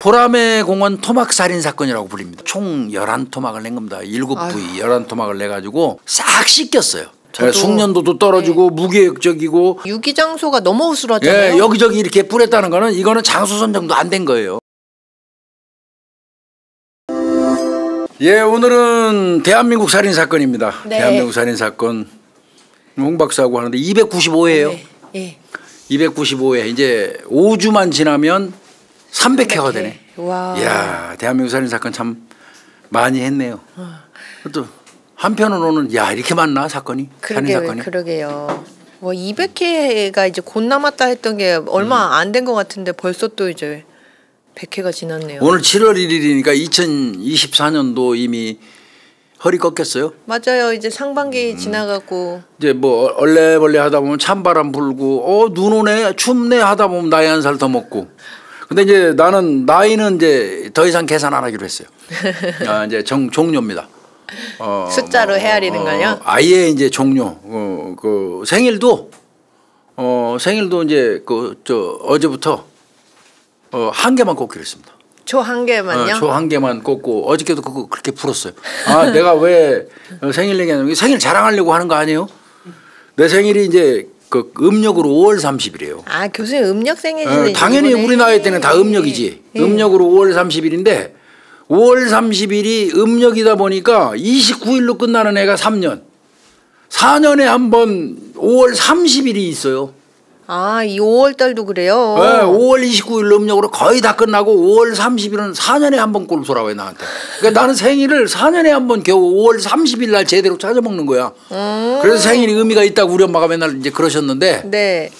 보라매 공원 토막 살인 사건이라고 불립니다. 총 11토막을 낸 겁니다. 7부위 11토막을 내 가지고 싹 씻겼어요. 숙련도도 떨어지고 네. 무계획적이고 유기 장소가 너무 허술하잖아요. 예, 여기저기 이렇게 뿌렸다는 거는 이거는 장소 선정도 안 된 거예요. 예, 오늘은 대한민국 살인 사건입니다. 네. 대한민국 살인 사건 홍 박사하고 하는데 295회예요. 네. 네. 295회 이제 5주만 지나면 300회가 되네. 와. 이야, 대한민국 살인 사건 참 많이 했네요. 또 한편으로는 야 이렇게 많나 사건이? 살인 사건이? 그러게요. 뭐 200회가 이제 곧 남았다 했던 게 얼마 안 된 것 같은데 벌써 또 이제 100회가 지났네요. 오늘 7월 1일이니까 2024년도 이미 허리 꺾였어요. 맞아요. 이제 상반기 지나가고 이제 뭐 얼레벌레 하다 보면 찬바람 불고 눈 오네 춥네 하다 보면 나이 한 살 더 먹고. 근데 이제 나이는 이제 더 이상 계산 안 하기로 했어요. 이제 종료입니다. 숫자로 헤아리는 거요? 아예 이제 종료. 그 생일도 이제 어제부터 한 개만 꽂기로 했습니다. 초 한 개만요? 초 한 개만 꽂고 어저께도 그거 그렇게 풀었어요. 아 내가 왜 생일 얘기하냐면 생일 자랑하려고 하는 거 아니에요? 내 생일이 이제 그 음력으로 5월 30일이에요. 아 교수님 음력 생일이네. 당연히 우리 나이 때는 다 음력이지. 음력으로 5월 30일인데 5월 30일이 음력이다 보니까 29일로 끝나는 애가 3년. 4년에 한 번 5월 30일이 있어요. 아, 이 5월 달도 그래요? 네, 5월 29일 음력으로 거의 다 끝나고 5월 30일은 4년에 한 번 꼴 돌아와요 나한테. 그러니까 나는 생일을 4년에 한 번 겨우 5월 30일 날 제대로 찾아 먹는 거야. 그래서 생일이 의미가 있다고 우리 엄마가 맨날 이제 그러셨는데. 네.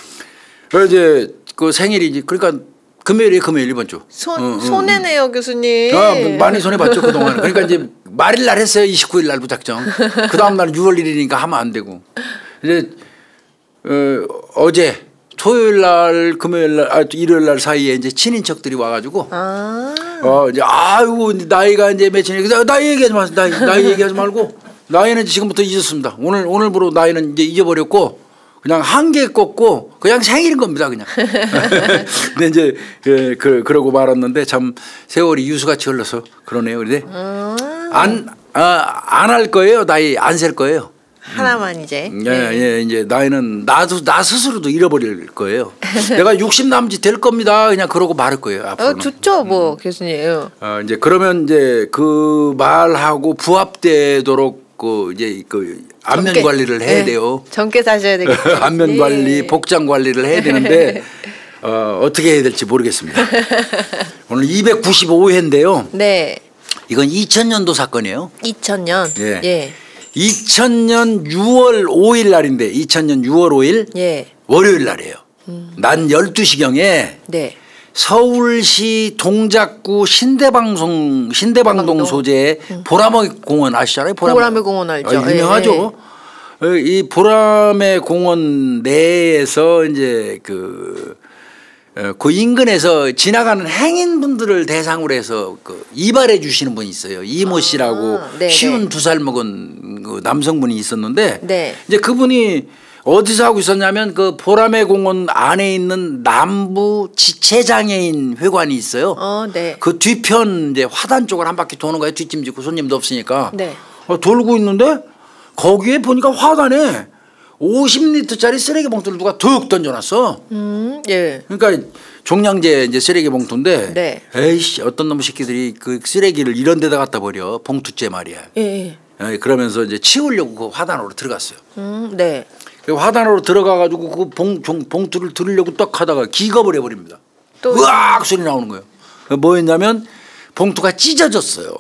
그래서 이제 그 생일이 그러니까 금요일 이번 주. 손해네요 교수님. 많이 손해 봤죠 그동안. 그러니까 이제 말일 날 했어요 29일 날 무작정. 그 다음 날 6월 1일이니까 하면 안 되고. 이제 어제 토요일 날 금요일 날 일요일 날 사이에 이제 친인척들이 와가지고 이제 아이고 나이가 이제 몇이니 나이 얘기하지 마세요. 나이 얘기하지 말고 나이는 지금부터 잊었습니다. 오늘부로 나이는 이제 잊어버렸고. 그냥 한 개 꽂고 그냥 생일인 겁니다 그냥. 근데 이제 그러고 말았는데 참 세월이 유수같이 흘러서 그러네요. 근데 안 할 거예요. 나이 안 셀 거예요. 하나만 이제. 예, 이제 나이는 나 스스로도 잃어버릴 거예요. 내가 60 남짓 될 겁니다. 그냥 그러고 말할 거예요. 앞으로는. 좋죠, 뭐 교수님. 이제 그러면 이제 그 말하고 부합되도록 이제 안면 관리를 해야 돼요. 젊게 사셔야 되겠죠. 안면 관리, 복장 관리를 해야 되는데 어떻게 해야 될지 모르겠습니다. 오늘 295회인데요. 네. 이건 2000년도 사건이에요. 2000년. 예. 예. 2000년 6월 5일 날인데 2000년 6월 5일 예. 월요일 날이에요. 난 12시경에 네. 서울시 동작구 신대방동 소재의 보라매 공원 아시잖아요? 보라매 공원 알죠. 유명하죠. 예. 이 보라매 공원 내에서 이제 그 인근에서 지나가는 행인분들을 대상으로 해서 이발해 주시는 분이 있어요. 이모 씨라고 쉬운 2살 먹은 그 남성분이 있었는데 이제 그분이 어디서 하고 있었냐면 그 보라매 공원 안에 있는 남부 지체장애인 회관이 있어요. 네. 그 뒤편 이제 화단 쪽을 한 바퀴 도는 거예요. 뒷짐 짓고 손님도 없으니까. 네. 돌고 있는데 거기에 보니까 화단에 50리터짜리 쓰레기 봉투를 누가 툭 던져놨어. 예. 그러니까 종량제 이제 쓰레기 봉투인데. 네. 에이씨 어떤 놈의 새끼들이 그 쓰레기를 이런 데다 갖다 버려 봉투째 말이야. 예. 그러면서 이제 치우려고 그 화단으로 들어갔어요. 네. 화단으로 들어가가지고 그 봉투를 들으려고 딱 하다가 기겁을 해버립니다. 으악 소리 나오는 거예요. 뭐였냐면 봉투가 찢어졌어요.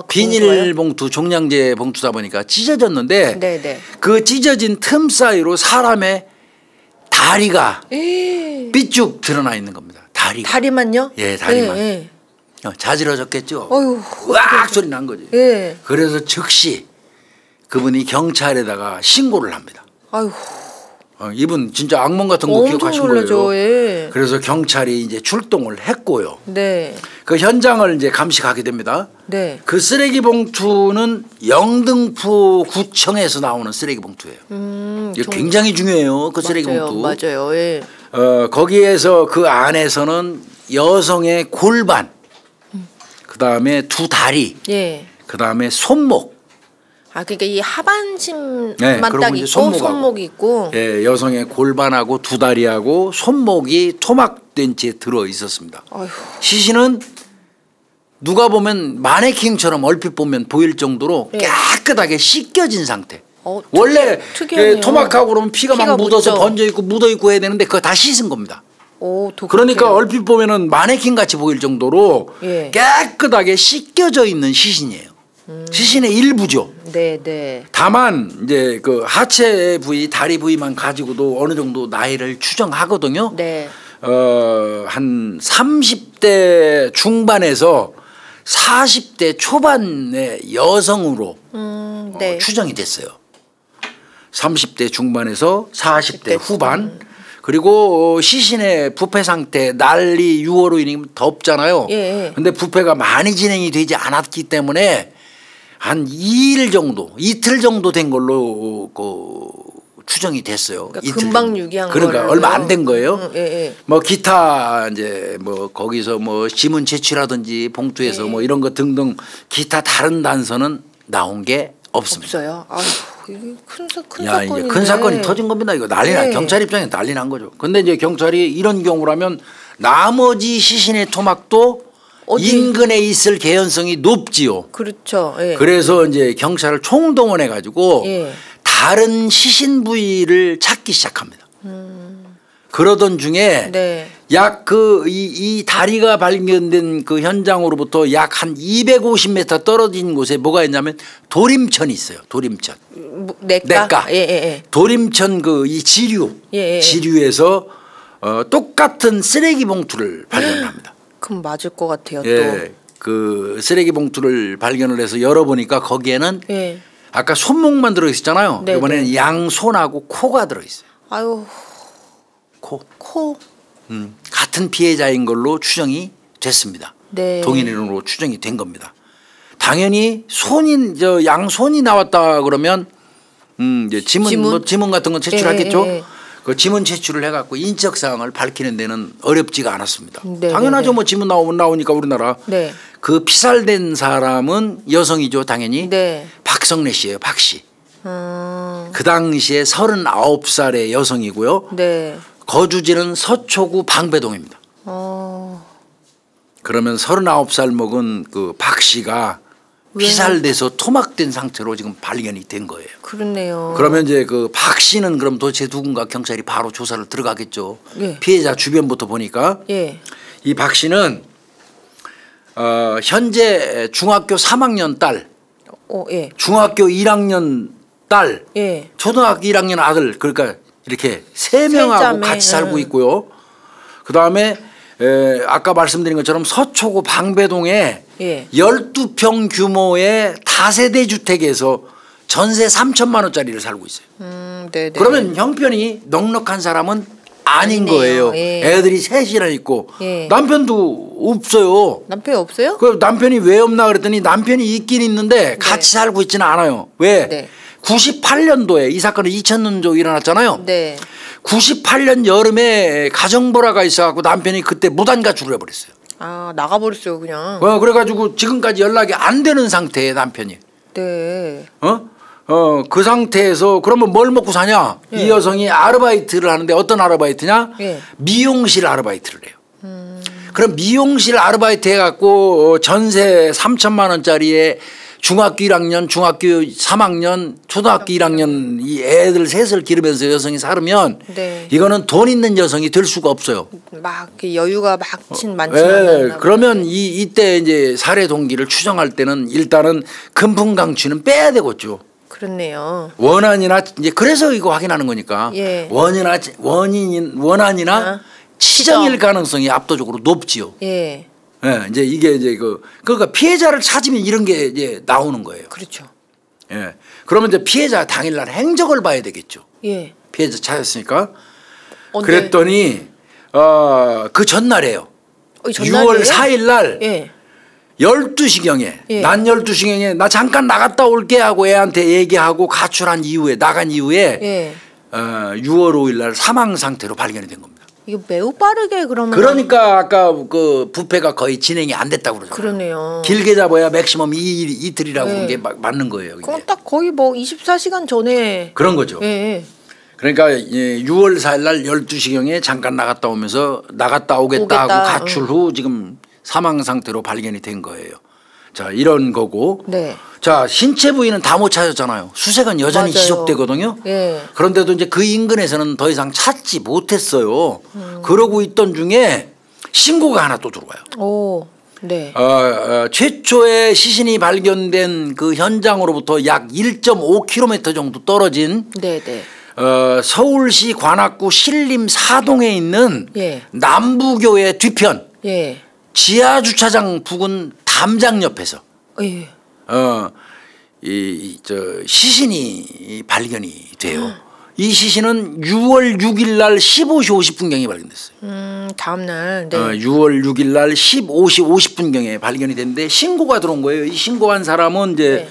비닐봉투 종량제 봉투다 보니까 찢어졌는데 네네. 그 찢어진 틈 사이로 사람의 다리가 삐쭉 드러나 있는 겁니다. 다리만요? 예, 다리만. 자지러졌겠죠. 어휴, 으악 소리 난 거지. 예. 그래서 즉시 그분이 경찰에다가 신고를 합니다. 아유. 이분 진짜 악몽 같은 거 기억하신 거예요. 예. 그래서 경찰이 이제 출동을 했고요. 네. 그 현장을 이제 감식하게 됩니다. 네. 그 쓰레기 봉투는 영등포 구청에서 나오는 쓰레기 봉투예요. 이게 굉장히 중요해요. 그 쓰레기 봉투. 맞아요. 예. 거기에서 그 안에서는 여성의 골반 그다음에 두 다리, 예. 그다음에 손목. 아 그러니까 이 하반신만 네, 딱 그리고 있고 이제 손목하고. 손목이 있고. 예, 여성의 골반하고 두 다리하고 손목이 토막된 채 들어 있었습니다. 아휴. 시신은 누가 보면 마네킹처럼 얼핏 보면 보일 정도로 네. 깨끗하게 씻겨진 상태. 특이하네요. 원래 토막하고 그러면 피가 막 묻어서 묻죠. 번져 있고 묻어 있고 해야 되는데 그거 다 씻은 겁니다. 오, 그러니까 얼핏 보면은 마네킹 같이 보일 정도로 예. 깨끗하게 씻겨져 있는 시신이에요. 시신의 일부죠. 네, 네. 다만 이제 그 하체 부위, 다리 부위만 가지고도 어느 정도 나이를 추정하거든요. 네. 한 30대 중반에서 40대 초반의 여성으로 네. 추정이 됐어요. 30대 중반에서 40대 40대 후반. 그리고 시신의 부패 상태, 난리 6월호이면 덥잖아요. 예. 근데 부패가 많이 진행이 되지 않았기 때문에 한 2일 정도, 이틀 정도 된 걸로 추정이 됐어요. 그러니까 금방 유기한 그러니까 걸로. 얼마 안 된 거예요. 예. 뭐 기타 이제 뭐 거기서 뭐 지문 채취라든지 봉투에서 뭐 이런 거 등등 기타 다른 단서는 나온 게 없습니다. 없어요. 아휴, 이게 큰 야, 사건인데. 이제 큰 사건이 터진 겁니다. 이거 난리나. 네. 경찰 입장에 난리 난 거죠. 근데 이제 경찰이 이런 경우라면 나머지 시신의 토막도 어디? 인근에 있을 개연성이 높지요. 그렇죠. 예. 그래서 이제 경찰을 총동원해 가지고 예. 다른 시신 부위를 찾기 시작합니다. 그러던 중에 네. 약 이 다리가 발견된 그 현장으로부터 약 한 250m 떨어진 곳에 뭐가 있냐면 도림천이 있어요. 도림천. 냇가. 예. 도림천 그 이 지류. 예. 지류에서 똑같은 쓰레기 봉투를 발견합니다. 그럼 맞을 것 같아요. 예. 그 쓰레기 봉투를 발견을 해서 열어보니까 거기에는 또. 예. 아까 손목만 들어있었잖아요. 네, 이번에는 양손하고 코가 들어있어요. 아유, 코. 같은 피해자인 걸로 추정이 됐습니다. 네. 동일인으로 추정이 된 겁니다. 당연히 양손이 나왔다 그러면 이제 지문 같은 건 제출하겠죠. 예. 그 지문 제출을 해갖고 인적 사항을 밝히는 데는 어렵지가 않았습니다. 네, 당연하죠. 네. 뭐 지문 나오니까 우리나라. 네. 그 피살된 사람은 여성이죠, 당연히. 네. 박성래 씨예요, 박 씨. 그 당시에 39살의 여성이고요. 네. 거주지는 서초구 방배동입니다. 그러면 39살 먹은 그 박 씨가 피살돼서 토막된 상태로 지금 발견이 된 거예요. 그렇네요. 그러면 이제 그 박 씨는 그럼 도대체 누군가 경찰이 바로 조사를 들어가겠죠. 예. 피해자 주변부터 보니까 예. 이 박 씨는 현재 중학교 3학년 딸, 예. 중학교 1학년 딸, 예. 초등학교 1학년 아들, 그러니까 이렇게 세 명하고 자매. 같이 살고 있고요. 그다음에 아까 말씀드린 것처럼 서초구 방배동에 예. 12평 규모의 다세대 주택에서 전세 3천만 원짜리를 살고 있어요. 네. 그러면 형편이 넉넉한 사람은 아닌 아니네요. 거예요. 예. 애들이 셋이나 있고 예. 남편도 없어요. 남편이 없어요? 그 남편이 왜 없나 그랬더니 남편이 있긴 있는데 같이 살고 있지는 않아요. 왜? 네. 98년도에 이 사건은 2000년도 일어났잖아요. 네. 98년 여름에 가정불화가 있어갖고 남편이 그때 무단 가출을 해버렸어요. 아, 나가버렸어요, 그냥. 그래가지고 지금까지 연락이 안 되는 상태에 남편이. 네. 그 상태에서 그러면 뭘 먹고 사냐? 예. 이 여성이 아르바이트를 하는데 어떤 아르바이트냐? 예. 미용실 아르바이트를 해요. 그럼 미용실 아르바이트 해갖고 전세 3천만 원짜리에 중학교 1학년, 중학교 3학년, 초등학교 1학년 이 애들 셋을 기르면서 여성이 살으면 네. 이거는 돈 있는 여성이 될 수가 없어요. 막 이렇게 여유가 많진 예, 않나 그러면 이때 이제 살해 동기를 추정할 때는 일단은 금품강취는 빼야 되겠죠. 그렇네요. 원한이나 이제 그래서 이거 확인하는 거니까 예. 원한이나 치정일 가능성이 압도적으로 높지요. 예. 예, 이제 이게 이제 그러니까 피해자를 찾으면 이런 게 이제 나오는 거예요. 그렇죠. 예. 그러면 이제 피해자 당일날 행적을 봐야 되겠죠. 예. 피해자 찾았으니까. 언제? 그랬더니 그 전날이에요. 이 전날이에요? 6월 4일 날 예. 12시경에 예. 낮 12시경에 나 잠깐 나갔다 올게 하고 애한테 얘기하고 가출한 이후에 나간 이후에 예. 6월 5일 날 사망 상태로 발견이 된 겁니다. 이거 매우 빠르게 그러면. 그러니까 아까 그 부패가 거의 진행이 안 됐다고 그러잖아요. 그러네요. 길게 잡아야 맥시멈 이틀이라고 그런 게 맞는 거예요. 그럼 딱 거의 뭐 24시간 전에. 그런 거죠. 예. 그러니까 6월 4일 날 12시경에 잠깐 나갔다 오면서 나갔다 오겠다 하고 가출 후 지금 사망 상태로 발견이 된 거예요. 자, 이런 거고. 네. 자, 신체 부위는 다 못 찾았잖아요. 수색은 여전히 맞아요. 지속되거든요. 예. 그런데도 이제 그 인근에서는 더 이상 찾지 못했어요. 그러고 있던 중에 신고가 하나 또 들어와요. 오. 네. 최초의 시신이 발견된 그 현장으로부터 약 1.5km 정도 떨어진 네네. 서울시 관악구 신림 사동에 있는 예. 남부교회 뒤편 예. 지하 주차장 부근 담장 옆에서 예. 시신이 발견이 돼요. 이 시신은 6월 6일 날 15시 50분경에 발견됐어요. 다음 날. 네. 6월 6일 날 15시 50분경에 발견이 됐는데 신고가 들어온 거예요. 이 신고한 사람은 이제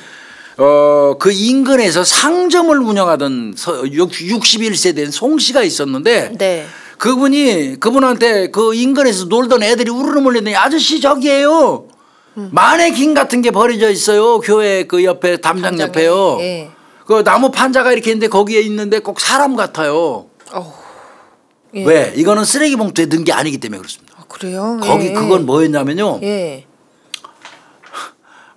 그 인근에서 상점을 운영하던 61세 된 송 씨가 있었는데 네. 그분한테 그 인근에서 놀던 애들이 우르르 몰렸더니 아저씨 저기에요. 마네킹 같은 게 버려져 있어요. 교회 그 옆에 담장 옆에요. 예. 그 나무 판자가 이렇게 있는데 거기에 있는데 꼭 사람 같아요. 예. 왜? 이거는 쓰레기 봉투에 넣은 게 아니기 때문에 그렇습니다. 아, 그래요? 거기 예. 그건 뭐였냐면요. 예.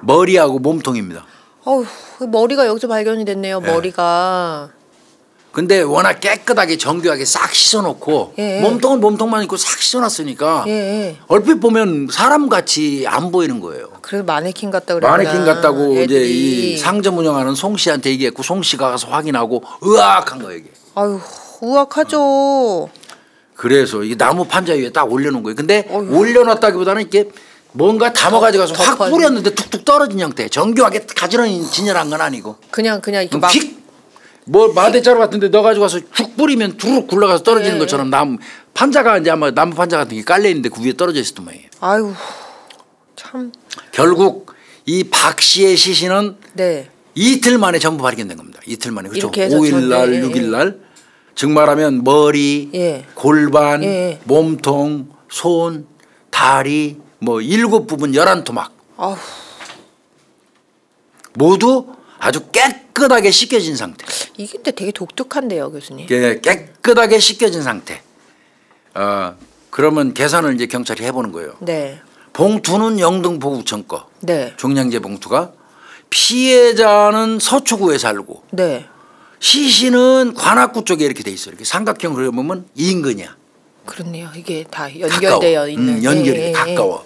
머리하고 몸통입니다. 어우, 머리가 여기서 발견이 됐네요. 예. 머리가. 근데 워낙 깨끗하게 정교하게 싹 씻어놓고 예. 몸통은 몸통만 있고 싹 씻어놨으니까 예. 얼핏 보면 사람같이 안 보이는 거예요. 그래서 마네킹 같다 그랬나. 마네킹 같다고 이제 애들이. 이 상점 운영하는 송 씨한테 얘기했고 송 씨가 가서 확인하고 의아한 거예요 이게. 아유, 우악하죠. 그래서 이게 나무 판자 위에 딱 올려놓은 거예요. 근데 어휴. 올려놨다기보다는 이렇게 뭔가 담아가지고 가서 확 덮어지. 뿌렸는데 툭툭 떨어진 형태. 정교하게 가지런히 진열한 건 아니고. 그냥 이렇게 막. 뭐 마대자루 같은데 넣어가지고 가서 죽 뿌리면 두룩 굴러가서 떨어지는 것처럼 나무 판자가 이제 아마 나무 판자 같은 게 깔려 있는데 그 위에 떨어져 있었던 모양이에요. 아유, 참. 결국 이 박 씨의 시신은 네. 이틀 만에 전부 발견된 겁니다. 이틀 만에. 그렇죠. 이렇게 해서 5일 날, 예, 6일 날. 즉 말하면 머리, 예. 골반, 예. 몸통, 손, 다리 뭐 7부분 11토막 아우. 모두 아주 깨끗하게 씻겨진 상태. 이게 근데 되게 독특한데요, 교수님. 예, 깨끗하게 씻겨진 상태. 그러면 계산을 이제 경찰이 해보는 거예요. 네. 봉투는 영등포구청 거. 네. 종량제 봉투가. 피해자는 서초구에 살고. 네. 시신은 관악구 쪽에 이렇게 돼 있어요. 이렇게 삼각형 그려보면 인근이야. 그렇네요. 이게 다 연결되어 가까워. 있는. 연결이 가까워.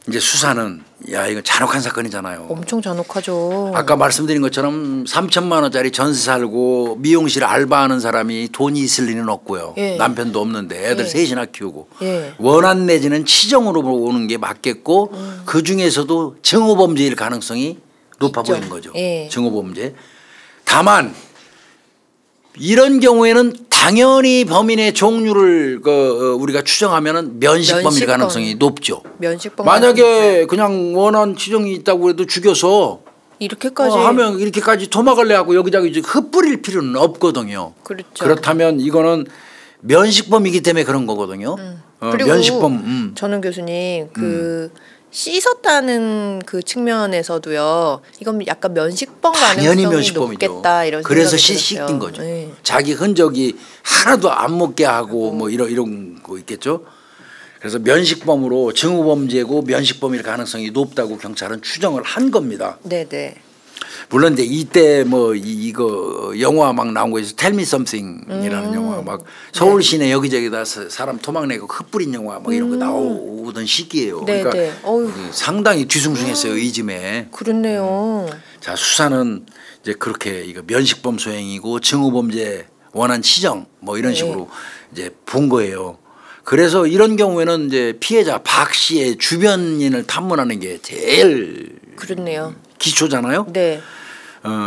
이제 수사는 야 이거 잔혹한 사건이잖아요. 엄청 잔혹하죠. 아까 말씀드린 것처럼 3천만 원짜리 전세 살고 미용실 알바하는 사람이 돈이 있을 리는 없고요. 예. 남편도 없는데 애들 예. 셋이나 키우고 예. 원한 내지는 치정으로 오는 게 맞겠고 그 중에서도 증오범죄일 가능성이 높아 있죠. 보이는 거죠. 예. 증오범죄. 다만 이런 경우에는 당연히 범인의 종류를 우리가 추정하면은 면식범일 면식범. 가능성이 높죠. 면식범. 만약에 그냥 원한 치정이 있다고 해도 죽여서 이렇게까지 하면 이렇게까지 토막을 내고 여기저기 흩뿌릴 필요는 없거든요. 그렇죠. 그렇다면 이거는 면식범이기 때문에 그런 거거든요. 그리고 면식범. 저는 교수님 그 씻었다는 그 측면에서도요. 이건 약간 면식범 당연히 가능성이 면식범이죠. 높겠다 이런 그래서 생각이 씻긴 들었어요. 거죠. 네. 자기 흔적이 하나도 안 먹게 하고 뭐 이런 거 있겠죠. 그래서 면식범으로 증오범죄고 면식범일 가능성이 높다고 경찰은 추정을 한 겁니다. 네네. 물론 이제 이때 뭐 이거 영화 막 나온 거에서 Tell Me Something이라는 영화 막 서울 시내 여기저기다 사람 토막 내고 흩뿌린 영화 막 이런 거 나오던 시기예요. 네네. 그러니까 어휴. 상당히 뒤숭숭했어요 이즘에. 그렇네요. 자 수사는 이제 그렇게 이거 면식범 소행이고 증오범죄 원한 치정 뭐 이런 식으로 이제 본 거예요. 그래서 이런 경우에는 이제 피해자 박 씨의 주변인을 탐문하는 게 제일 그렇네요. 기초잖아요. 네.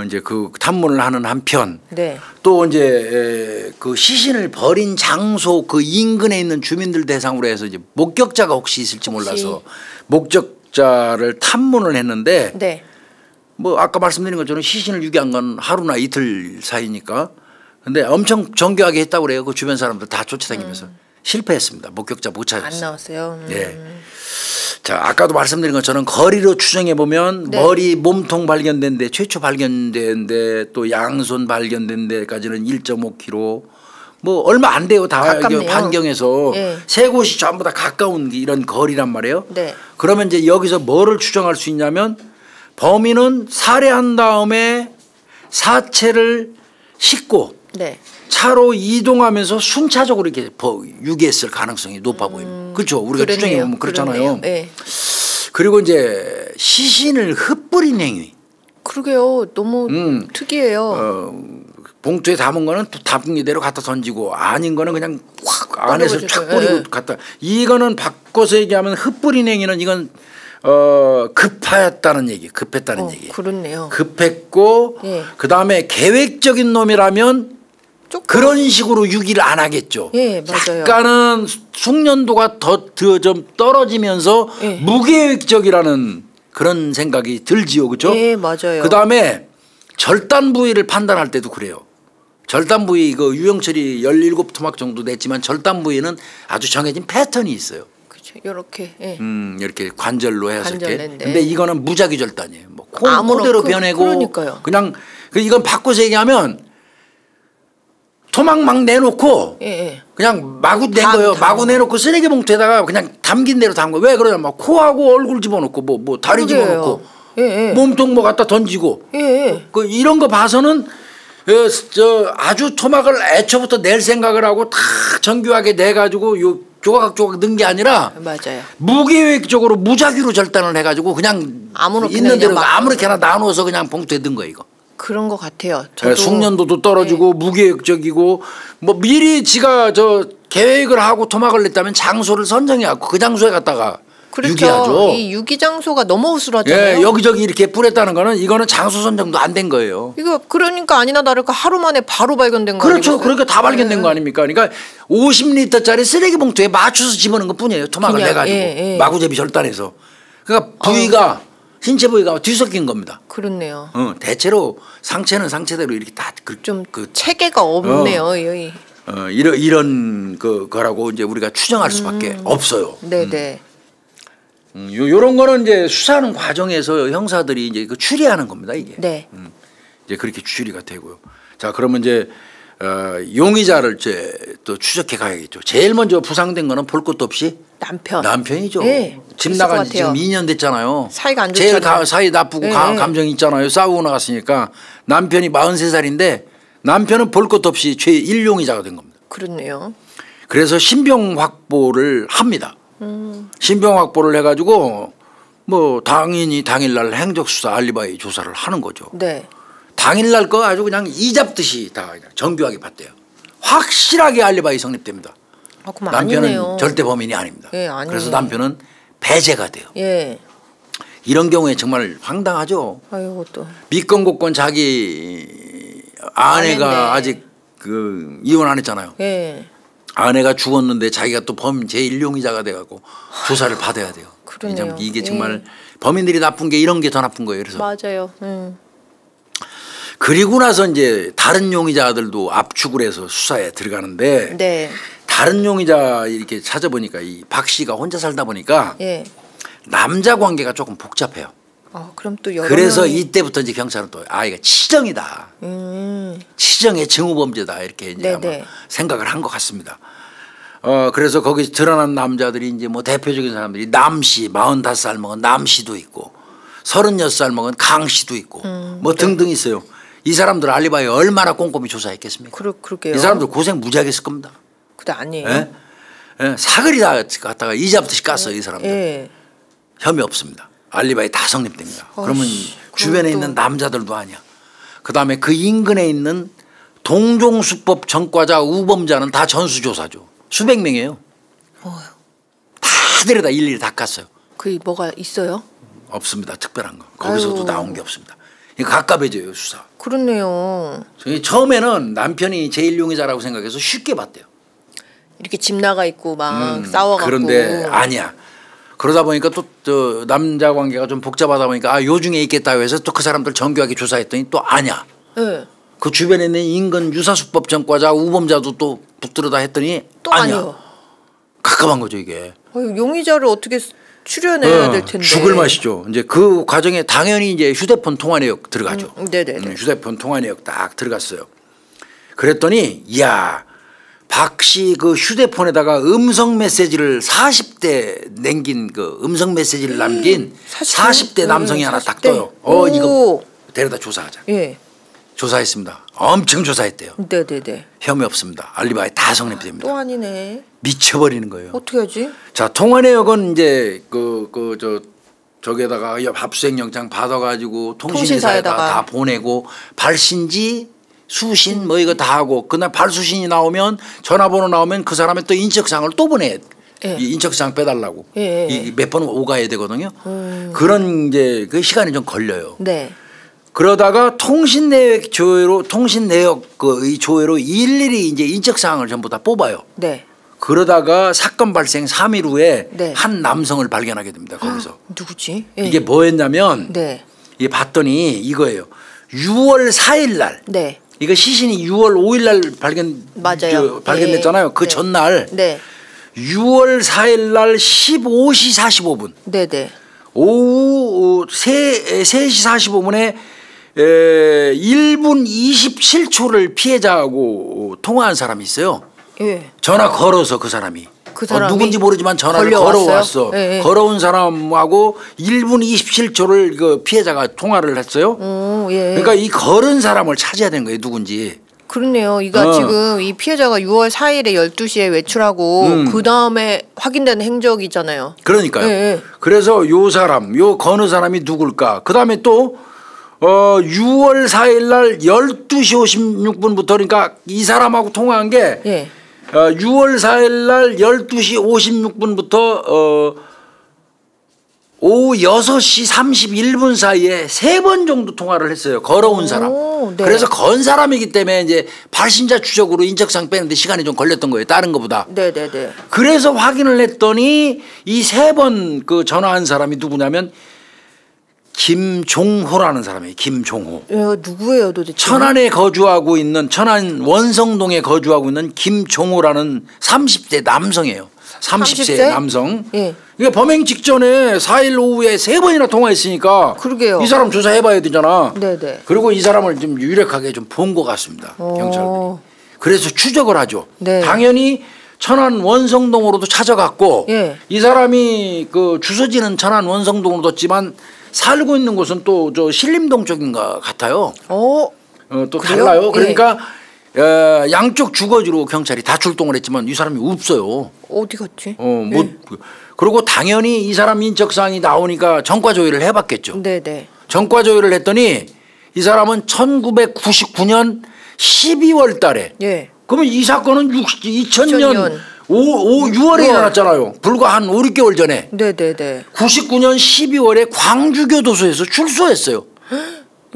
이제 그 탐문을 하는 한편 네. 또 이제 그 시신을 버린 장소 그 인근에 있는 주민들 대상으로 해서 이제 목격자가 혹시 있을지 몰라서 목격자를 탐문을 했는데 네. 뭐 아까 말씀드린 것처럼 시신을 유기한 건 하루나 이틀 사이니까 근데 엄청 정교하게 했다고 그래요. 그 주변 사람들 다 쫓아다니면서 실패했습니다. 목격자 못 찾았어요. 안 나왔어요. 예. 자, 아까도 말씀드린 것처럼 거리로 추정해 보면 네. 머리 몸통 발견된 데 최초 발견된 데 또 양손 발견된 데까지는 1.5km 뭐 얼마 안 돼요. 다 가깝네요. 반경에서 예. 세 곳이 전부 다 가까운 이런 거리란 말이에요. 네. 그러면 이제 여기서 뭐를 추정할 수 있냐면 범인은 살해한 다음에 사체를 싣고 네. 차로 이동하면서 순차적으로 이렇게 유기했을 가능성이 높아 보입니다. 그렇죠. 우리가 그랬네요. 추정해 보면 그렇잖아요. 네. 그리고 이제 시신을 흩뿌린 행위. 그러게요. 너무 특이해요. 봉투에 담은 거는 담은 이대로 갖다 던지고 아닌 거는 그냥 확 안에서 착 뿌리고 예. 갖다. 이거는 바꿔서 얘기하면 흩뿌린 행위는 이건 급했다는 얘기. 얘기. 그렇네요. 급했고 예. 그다음에 계획적인 놈이라면 조금. 그런 식으로 유기를 안 하겠죠. 예, 맞아요. 약간은 숙련도가 더 좀 떨어지면서 예. 무계획적이라는 그런 생각이 들지요. 그렇죠? 예, 맞아요. 그다음에 절단 부위를 판단할 때도 그래요. 절단 부위 그 유형철이 17토막 정도 냈지만 절단 부위는 아주 정해진 패턴이 있어요. 그렇죠. 이렇게. 예. 이렇게 관절로 해서 이렇게. 관절인데. 근데 이거는 무작위 절단이에요. 뭐 아무런 그대로 변해고 그러니까요. 그냥 이건 바꿔서 얘기하면 토막 막 내놓고 예, 예. 그냥 마구 낸 거예요. 마구 내놓고 쓰레기 봉투에다가 그냥 담긴 대로 담은 거예요. 왜 그러냐면 막 코하고 얼굴 집어넣고 뭐 다리 그러게요. 집어넣고 예, 예. 몸통 뭐 갖다 던지고 예, 예. 그 이런 거 봐서는 아주 토막을 애초부터 낼 생각을 하고 다 정교하게 내가지고 요 조각조각 넣은 게 아니라 맞아요. 무계획적으로 무작위로 절단을 해가지고 그냥 아무렇게나 있는 대로 그냥 막 아무렇게나 나누어서 그냥 봉투에 넣은 거예요. 이거. 그런 것 같아요. 저도. 숙련도도 떨어지고 무계획적이고 뭐 미리 지가 계획을 하고 토막을 냈다면 장소를 선정해갖고 그 장소에 갔다가 그렇죠. 유기하죠. 이 유기 장소가 너무 허술하잖아요. 예, 여기저기 이렇게 뿌렸다는 거는 이거는 장소 선정도 안 된 거예요. 이거 그러니까 아니나 다를까 하루 만에 바로 발견된 거 그렇죠. 아니겠어요? 그러니까 다 발견된 거 아닙니까? 그러니까 50리터짜리 쓰레기 봉투에 맞춰서 집어넣은 것 뿐이에요. 토막을 그냥, 내가지고 예. 마구잡이 절단해서. 그러니까 부위가 신체 부위가 뒤섞인 겁니다. 그렇네요. 대체로 상체는 상체대로 이렇게 다 좀 체계가 없네요. 여기. 이런 거라고 이제 우리가 추정할 수밖에 없어요. 네네. 요런 거는 이제 수사하는 과정에서 형사들이 이제 그 추리하는 겁니다. 이게. 네. 이제 그렇게 추리가 되고요. 자, 그러면 이제 용의자를 이제 또 추적해 가야겠죠. 제일 먼저 부상된 거는 볼 것도 없이 남편이죠. 네. 집 나간 지 지금 2년 됐잖아요. 사이가 안 제일 좋잖아요. 사이 나쁘고 네. 감정이 있잖아요. 싸우고 나갔으니까 남편이 43살인데 남편은 볼 것도 없이 제1용의자가 된 겁니다. 그렇네요. 그래서 신병 확보를 합니다. 신병 확보를 해가지고 뭐 당연히 당일날 행적수사 알리바이 조사를 하는 거죠. 네. 당일날 거 아주 그냥 이잡듯이 다 그냥 정교하게 봤대요. 확실하게 알리바이 성립됩니다. 그럼 남편은 아니네요. 절대 범인이 아닙니다. 예, 아니네요. 그래서 남편은 배제가 돼요. 예. 이런 경우에 정말 황당하죠. 아이고 또. 믿건곡건 자기 아내가 아내인데. 아직 이혼 안 했잖아요. 예. 아내가 죽었는데 자기가 또 범인 제1용의자가 돼갖고 조사를 받아야 돼요. 그러네요. 이게 정말 범인들이 나쁜 게 이런 게 더 나쁜 거예요. 그래서 맞아요. 그리고 나서 이제 다른 용의자들도 압축을 해서 수사에 들어가는데 네. 다른 용의자 이렇게 찾아보니까 이 박 씨가 혼자 살다 보니까 예. 남자 관계가 조금 복잡해요. 그럼 또 여러 그래서 명이. 이때부터 이제 경찰은 또 이거 치정이다. 치정의 증오범죄다 이렇게 이제 아마 네네. 생각을 한 것 같습니다. 그래서 거기 드러난 남자들이 이제 뭐 대표적인 사람들이 남 씨 45살 먹은 남 씨도 있고 36살 먹은 강 씨도 있고 뭐 등등 있어요. 이 사람들 알리바이 얼마나 꼼꼼히 조사했겠습니까? 그러게요. 이 사람들 고생 무지하게 했을 겁니다. 근데 아니에요. 예? 사거리 다 갖다가 이잡듯이 깠어요. 이 사람들. 예. 혐의 없습니다. 알리바이 다 성립됩니다. 그러면 주변에 있는 남자들도 아니야. 그다음에 그 인근에 있는 동종수법 전과자 우범자는 다 전수조사죠. 수백 명이에요. 다 데려다 일일이 다 깠어요. 그 뭐가 있어요? 없습니다. 특별한 거. 거기서도 아유. 나온 게 없습니다. 이거 가깝해져요 수사. 그렇네요. 처음에는 남편이 제1용의자라고 생각해서 쉽게 봤대요. 이렇게 집 나가 있고 막 싸워갖고. 그런데 아니야. 그러다 보니까 또 저 남자 관계가 좀 복잡하다 보니까 요 중에 있겠다 해서 또 그 사람들 정교하게 조사했더니 또 아니야. 네. 그 주변에 있는 인근 유사수법 전과자 우범자도 또 붙들어다 했더니 또 아니야. 아니요. 깝깝한 거죠 이게. 용의자를 어떻게 추려내야 될 텐데. 죽을 맛이죠. 이제 그 과정에 당연히 이제 휴대폰 통화 내역 들어가죠. 네네. 휴대폰 통화 내역 딱 들어갔어요. 그랬더니 이야 박 씨 그 휴대폰에다가 음성 메시지를 40대 남긴 그 음성 메시지를 남긴 40대 남성이 하나 딱 떠요. 이거 데려다 조사하자. 예. 조사했습니다. 엄청 조사했대요. 네네네. 혐의 없습니다. 알리바이 다 성립됩니다. 또 아니네. 미쳐버리는 거예요. 어떻게 하지? 자 통화 내역은 이제 저기에다가 압수수색 영장 받아가지고 통신사에다가 다 보내고 발신지 수신 뭐 이거 다 하고 그날 발수신이 나오면 전화번호 나오면 그 사람의 또 인적사항을 또 보내. 예. 이 인적사항 빼달라고. 예. 몇 번 오가야 되거든요. 그런 이제 그 시간이 좀 걸려요. 네. 그러다가 통신 내역 그 이 조회로 일일이 이제 인적사항을 전부 다 뽑아요. 네. 그러다가 사건 발생 3일 후에 네. 한 남성을 발견하게 됩니다. 거기서. 누구지? 예. 이게 뭐였냐면 네. 이게 봤더니 이거예요. 6월 4일 날. 네. 이거 시신이 6월 5일 날 맞아요. 발견됐잖아요. 그 전날 네. 6월 4일 날 15시 45분. 네네. 오후 3시 45분에 1분 27초를 피해자하고 통화한 사람이 있어요. 예. 전화 걸어서 그 사람이. 그 사람이 누군지 모르지만 전화를 걸려왔어요? 걸어왔어. 예. 걸어온 사람하고 1분 27초를 그 피해자가 통화를 했어요. 예. 그러니까 이 걸은 사람을 찾아야 되는 거예요. 누군지. 그렇네요. 이거 지금 이 피해자가 6월 4일에 12시에 외출하고 그 다음에 확인된 행적이잖아요. 그러니까요. 예. 그래서 요 사람, 요 거느 사람이 누굴까? 그 다음에 또 6월 4일 날 12시 56분부터 그러니까 이 사람하고 통화한 게 예. 6월 4일 날 12시 56분부터 오후 6시 31분 사이에 3번 정도 통화를 했어요. 걸어온 사람. 네. 그래서 건 사람이기 때문에 이제 발신자 추적으로 인적사항 빼는데 시간이 좀 걸렸던 거예요. 다른 것보다. 네네네. 그래서 확인을 했더니 이 3번 그 전화한 사람이 누구냐면 김종호라는 사람이에요. 김종호. 누구예요 도대체? 천안에 거주하고 있는 천안 원성동에 거주하고 있는 김종호라는 30대 남성이에요. 30세 남성. 예. 이게 범행 직전에 4일 오후에 3번이나 통화했으니까 그러게요. 이 사람 조사해봐야 되잖아. 네네. 그리고 이 사람을 좀 유력하게 좀 본 것 같습니다. 경찰들이. 그래서 추적을 하죠. 네. 당연히 천안 원성동으로도 찾아갔고 예. 이 사람이 그 주소지는 천안 원성동으로 뒀지만 살고 있는 곳은 또 저 신림동 쪽인가 같아요. 또 그래요? 달라요. 예. 그러니까 양쪽 주거지로 경찰이 다 출동을 했지만 이 사람이 없어요. 어디 갔지? 그리고 당연히 이 사람 인적사항이 나오니까 전과 조회를 해봤겠죠. 네네. 전과 조회를 했더니 이 사람은 1999년 12월 달에. 예. 그러면 이 사건은 2000년 6월에 일어났잖아요. 불과 한 5, 6개월 전에. 네네네. 99년 12월에 광주교도소에서 출소했어요.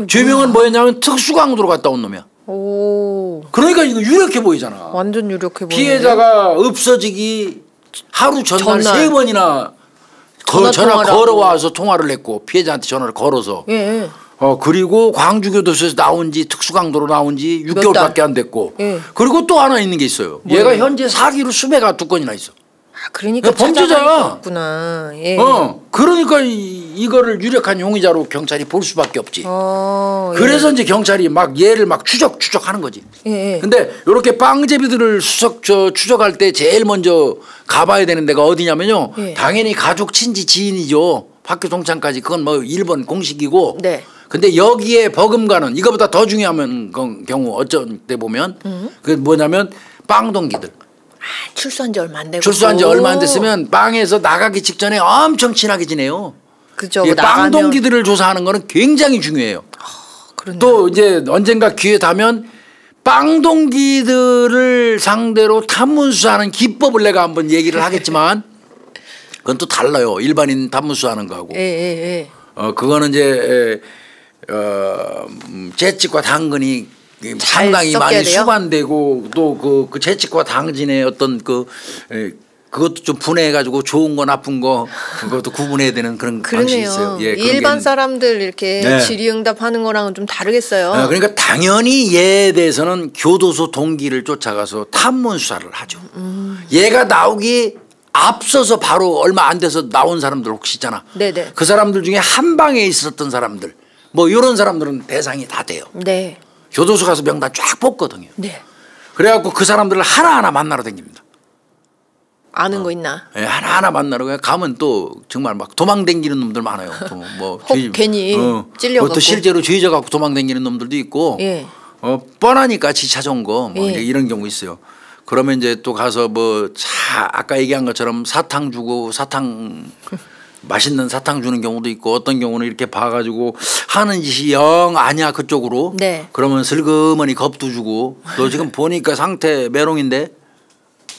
죄명은 뭐였냐면 특수강도로 갔다 온 놈이야. 오. 그러니까 이거 유력해 보이잖아. 완전 유력해 보이네. 피해자가 없어지기 하루 전날 3번이나 전화 걸어와서 통화를 했고 피해자한테 전화를 걸어서. 예. 그리고 광주교도소에서 나온 지 특수강도로 나온 지 6개월밖에 안 됐고. 예. 그리고 또 하나 있는 게 있어요. 뭐예요? 얘가 현재 사기로 수배가 2건이나 있어. 그러니까 범죄자야. 구나. 예. 그러니까 이거를 유력한 용의자로 경찰이 볼 수밖에 없지. 예. 그래서 이제 경찰이 막 얘를 막 추적하는 거지. 예. 근데 이렇게 빵제비들을 추적할 때 제일 먼저 가봐야 되는 데가 어디냐면요. 예. 당연히 가족, 친지, 지인이죠. 학교 동창까지 그건 뭐 1번 공식이고. 네. 근데 여기에 버금가는 이거보다 더 중요한 경우 어쩐 때 보면 그게 뭐냐면 빵동기들. 출소한 지 얼마 안 되고. 출소한 지 얼마 안 됐으면 빵에서 나가기 직전에 엄청 친하게 지내요. 그죠. 빵동기들을 조사하는 거는 굉장히 중요해요. 또 이제 언젠가 기회 되면 빵동기들을 상대로 탐문수사하는 기법을 내가 한번 얘기를 하겠지만 그건 또 달라요. 일반인 탐문수사하는 거하고. 예. 그거는 이제 재직과 당근이 상당히 많이 돼요? 수반되고 또 그 재직과 당진의 어떤 그 그것도 좀 분해해가지고 좋은 거 나쁜 거 그것도 구분해야 되는 그런 방식이 있어요. 예, 일반 사람들 이렇게 네. 질의응답하는 거랑은 좀 다르겠어요. 그러니까 당연히 얘에 대해서는 교도소 동기를 쫓아가서 탐문 수사를 하죠. 얘가 나오기 앞서서 바로 얼마 안 돼서 나온 사람들 혹시 있잖아. 네네. 그 사람들 중에 한 방에 있었던 사람들 뭐 이런 사람들은 대상이 다 돼요. 네. 교도소 가서 명단 쫙 뽑거든요. 네. 그래갖고 그 사람들을 하나하나 만나러 다닙니다. 아는 거 있나? 네, 하나하나 만나러 가면 또 정말 막 도망다니는 놈들 많아요. 또 뭐 괜히 찔려갖고. 또 실제로 죄져 갖고 도망다니는 놈들도 있고 예. 뻔하니까 지 찾아온 거 뭐 예. 이런 경우 있어요. 그러면 이제 또 가서 뭐 아까 얘기한 것처럼 사탕 주고 맛있는 사탕 주는 경우도 있고 어떤 경우는 이렇게 봐가지고 하는 짓이 영 아니야 그쪽으로. 네. 그러면 슬그머니 겁도 주고 너 지금 보니까 상태 메롱인데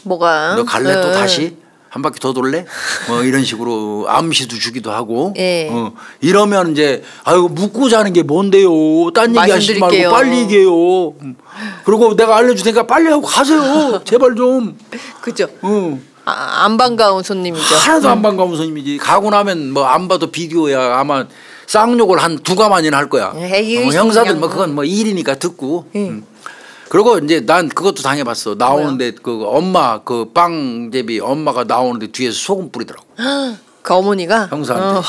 뭐가? 너 갈래 또 다시 한 바퀴 더 돌래? 뭐 이런 식으로 암시도 주기도 하고. 예. 이러면 이제 아이고 묻고 자는 게 뭔데요? 딴 얘기 하시지 말고 빨리 얘기해요. 그리고 내가 알려줄 테니까 빨리 하고 가세요. 제발 좀. 그죠. 안 반가운 손님이죠. 하나도 안 반가운 손님이지. 가고 나면 뭐 안 봐도 비디오야. 아마 쌍욕을 한 2가만이나 할 거야. 형사들 뭐 그건 뭐 일이니까 듣고. 그리고 이제 난 그것도 당해봤어. 나오는데 그 엄마 그 빵제비 엄마가 나오는데 뒤에서 소금 뿌리더라고. 그 어머니가 형사한테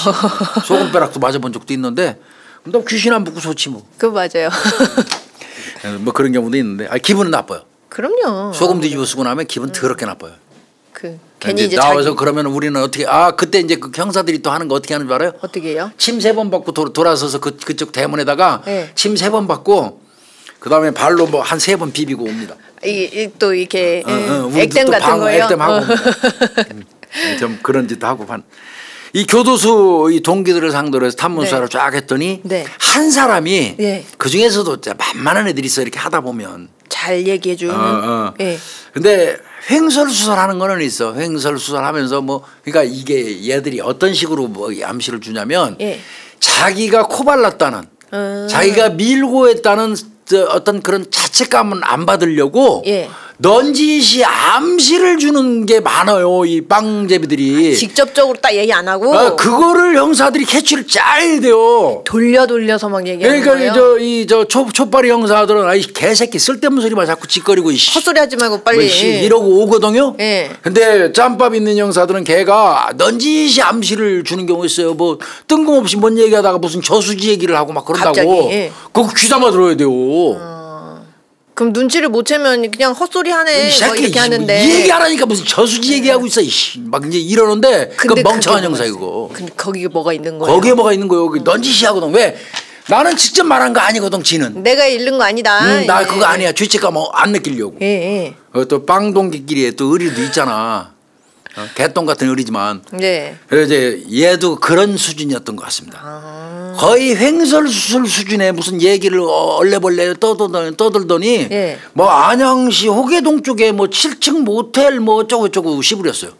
소금벼락도 맞아본 적도 있는데 너 귀신 안 붙고 좋지 뭐. 그 맞아요. 뭐 그런 경우도 있는데 기분은 나빠요. 그럼요. 소금 뒤집어 쓰고 나면 기분 더럽게 나빠요. 괜히 이제 나와서 그러면 우리는 어떻게 그때 이제 그 형사들이 또 하는 거 어떻게 하는 줄 알아요? 어떻게 해요? 침 3번 받고 돌아서서 그쪽 대문에다가 네. 침 3번 받고 그다음에 발로 뭐 한 3번 비비고 옵니다. 또 이렇게 액땜 같은 거요. 액땜하고 좀 그런 짓도 하고 이 교도소 이 동기들을 상대로 해서 탐문수사를 쫙 했더니 한 사람이 그 중에서도 만만한 애들이 있어 이렇게 하다 보면 잘 얘기해 주는. 근데 횡설수설 하는 거는 있어. 횡설수설 하면서 뭐 그러니까 이게 얘들이 어떤 식으로 뭐 암시를 주냐면 자기가 코발랐다는 자기가 밀고 했다는 어떤 그런 자책감은 안 받으려고 넌지시 암시를 주는 게 많아요. 이 빵제비들이. 직접적으로 딱 얘기 안 하고. 그거를 형사들이 캐치를 짜야 돼요. 돌려서 막 얘기하는 그러니까 거예요. 촛발이 형사들은 아이 개새끼 쓸데없는 소리만 자꾸 짓거리고 헛소리 하지 말고 빨리 이러고 오거든요. 근데 짬밥 있는 형사들은 걔가 넌지시 암시를 주는 경우 있어요. 뭐 뜬금없이 뭔 얘기하다가 무슨 저수지 얘기를 하고 막 그런다고. 갑자기, 그거 귀담아 들어야 돼요. 그럼 눈치를 못 채면 그냥 헛소리 하네 뭐 이렇게 하는데 이 얘기 안 하니까 무슨 저수지 얘기하고 있어 막 이제 이러는데 그 멍청한 형사 이거. 근데 거기에 뭐가 있는 거예요? 거기에 뭐가 있는 거예요? 넌지시 하거든. 왜? 나는 직접 말한 거 아니거든. 지는 내가 잃는 거 아니다. 나 그거 아니야. 죄책감 안 느끼려고. 또 빵동기끼리 또 의리도 있잖아. 개똥 같은 의리지만. 그래서 이제 얘도 그런 수준이었던 것 같습니다. 거의 횡설수설 수준의 무슨 얘기를 얼레벌레 떠들더니 뭐 안양시 호계동 쪽에 뭐 7층 모텔 뭐 어쩌고 씹으렸어요.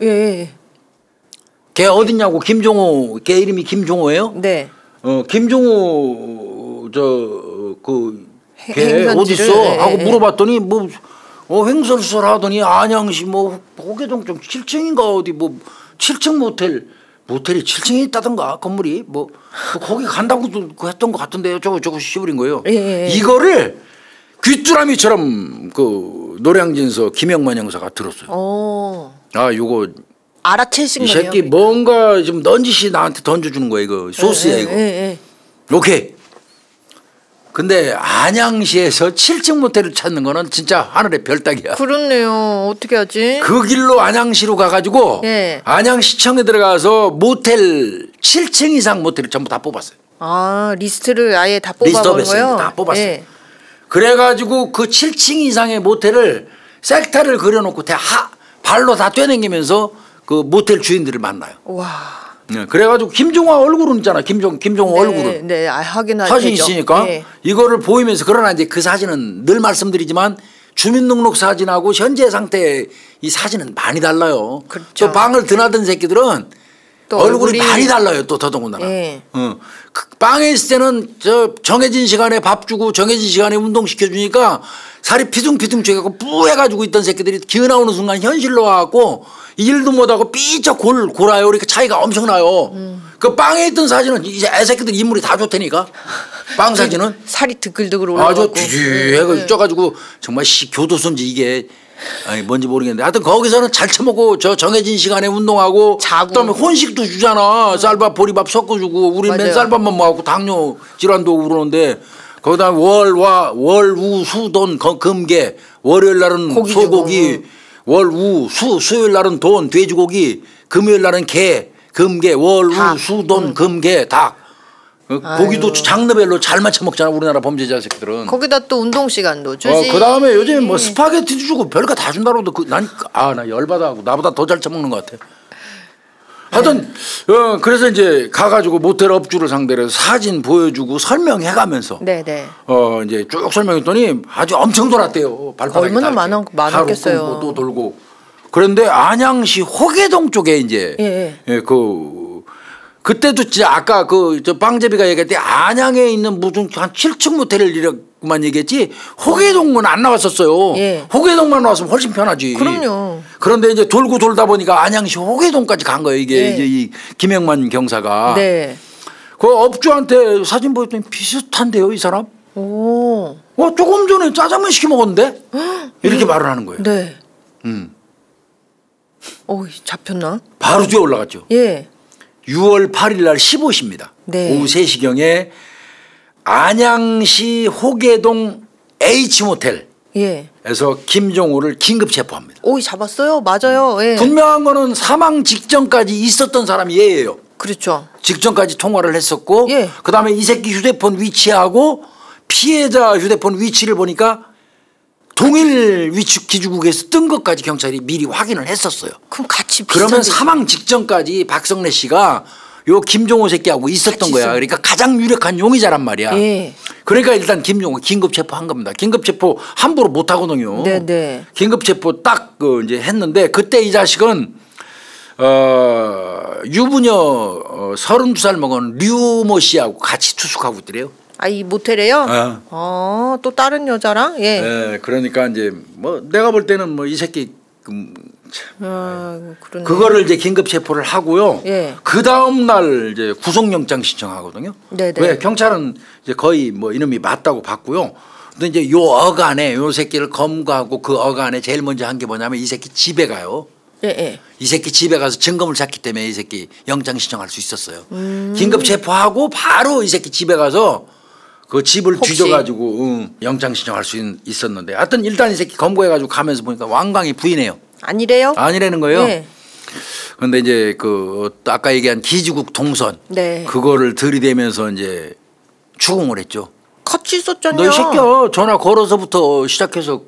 걔 어딨냐고. 김종호. 걔 이름이 김종호예요? 네. 김종호 걔 어딨어? 하고 물어봤더니 뭐 횡설수설 하더니 안양시 뭐 호계동 쪽 7층인가 어디 뭐 7층 모텔이 7층에 있다던가 건물이 뭐 거기 간다고 했던 것 같은데 어쩌고 씹으린 거예요. 이거를 귀뚜라미처럼 그 노량진서 김영만 형사가 들었어요. 요거 알아채신 거예요. 이 새끼 그러니까. 뭔가 좀 넌지시 나한테 던져주는 거야 이거. 소스야 이거. 오케이. 근데 안양시에서 7층 모텔을 찾는 거는 진짜 하늘의 별따기야. 그렇네요. 어떻게 하지? 그 길로 안양시로 가가지고 안양시청에 들어가서 모텔 7층 이상 모텔을 전부 다 뽑았어요. 리스트를 아예 다 뽑아본 거예요? 다 뽑았어요. 그래가지고 그 7층 이상의 모텔을 섹터를 그려놓고 발로 다 뛰어다니면서 그 모텔 주인들을 만나요. 와. 그래가지고 김종호 얼굴은 있잖아. 김종호 얼굴은. 확인할 사진 있으니까 이거를 보이면서 그러나 이제 그 사진은 늘 말씀드리지만 주민등록 사진하고 현재 상태 이 사진은 많이 달라요. 그렇죠. 또 방을 드나든 새끼들은 또 얼굴이 많이 달라요. 또 더더군다나. 예. 그 빵에 있을 때는 저 정해진 시간에 밥 주고 정해진 시간에 운동시켜 주니까 살이 피둥피둥 쪄갖고 뿌해가지고 있던 새끼들이 기어 나오는 순간 현실로 와갖고 일도 못하고 삐쩍 골아요. 그러니까 차이가 엄청나요. 그 빵에 있던 사진은 이제 애새끼들 인물이 다 좋다니까. 빵 사진은 살이 드글드글 올라가고 아주 뒤해가 쪄가지고 정말 교도소인지 이게 아니 뭔지 모르겠는데 하여튼 거기서는 잘 처먹고 저 정해진 시간에 운동하고 자고. 그다음에 혼식도 주잖아. 쌀밥 보리밥 섞어주고 우리 맨 쌀밥만 먹고 당뇨 질환도 오고 그러는데 거기다 월우수돈 금계 월요일 날은 소고기 월우수 수요일 날은 돈 돼지고기 금요일 날은 개 금계 월우수돈 금계 닭 고기도 장르별로 잘 맞춰 먹잖아 우리나라 범죄자 새끼들은. 거기다 또 운동 시간도 주지. 그다음에 요즘 뭐 스파게티도 주고 별거 다 준다고 나 열받아하고 나보다 더 잘 처먹는 것 같아. 하여튼 그래서 이제 가가지고 모텔 업주를 상대로 해서 사진 보여주고 설명해가면서 네네. 이제 쭉 설명했더니 아주 엄청 돌았대요. 발바닥이 얼마나 많았겠어요. 또 돌고. 그런데 안양시 호계동 쪽에 이제 그때도 진짜 아까 저 빵제비가 얘기할 때 안양에 있는 무슨 한 7층 모텔을 이라고만 얘기했지 호계동은 안 나왔었어요. 호계동만 나왔으면 훨씬 편하지. 그럼요. 그런데 이제 돌고 돌다 보니까 안양시 호계동까지 간 거예요. 이게 이제 이 김영만 경사가. 네. 그 업주한테 사진 보였더니 비슷한데요, 이 사람? 오. 조금 전에 짜장면 시켜 먹었는데? 이렇게 말을 하는 거예요. 네. 잡혔나? 바로 뒤에 올라갔죠. 예. 6월 8일 날 15시입니다. 네. 오후 3시경에 안양시 호계동 H모텔에서 김종호를 긴급 체포합니다. 잡았어요? 맞아요. 예. 분명한 거는 사망 직전까지 있었던 사람이 얘예요. 그렇죠. 직전까지 통화를 했었고 그다음에 이 새끼 휴대폰 위치하고 피해자 휴대폰 위치를 보니까 동일 위치 기주국에서 뜬 것까지 경찰이 미리 확인을 했었어요. 그럼 같이 그러면 사망 직전까지 박성래 씨가 요 김종호 새끼하고 있었던 거야. 그러니까 가장 유력한 용의자란 말이야. 그러니까 일단 김종호 긴급 체포한 겁니다. 긴급 체포 함부로 못 하거든요. 네네. 긴급 체포 딱 이제 했는데 그때 이 자식은 유부녀 32살 먹은 류모 씨하고 같이 투숙하고 있더래요. 이 모텔에요? 또 다른 여자랑? 그러니까 이제 뭐 내가 볼 때는 뭐 이 새끼 그러네. 그거를 이제 긴급 체포를 하고요. 그 다음 날 이제 구속영장 신청하거든요. 네네. 왜 경찰은 이제 거의 뭐 이놈이 맞다고 봤고요. 근데 이제 요 어간에 요 새끼를 검거하고 그 어간에 제일 먼저 한 게 뭐냐면 이 새끼 집에 가요. 이 새끼 집에 가서 증거물 찾기 때문에 이 새끼 영장 신청할 수 있었어요. 긴급 체포하고 바로 이 새끼 집에 가서 그 집을 뒤져가지고 영장 신청할 수 있었는데 하여튼 일단 이 새끼 검거해가지고 가면서 보니까 완강히 부인해요. 아니래요? 아니라는 거예요. 그런데 이제 아까 얘기한 기지국 동선 그거를 들이대면서 이제 추궁을 했죠. 같이 있었잖아요. 너 이 새끼야 전화 걸어서부터 시작해서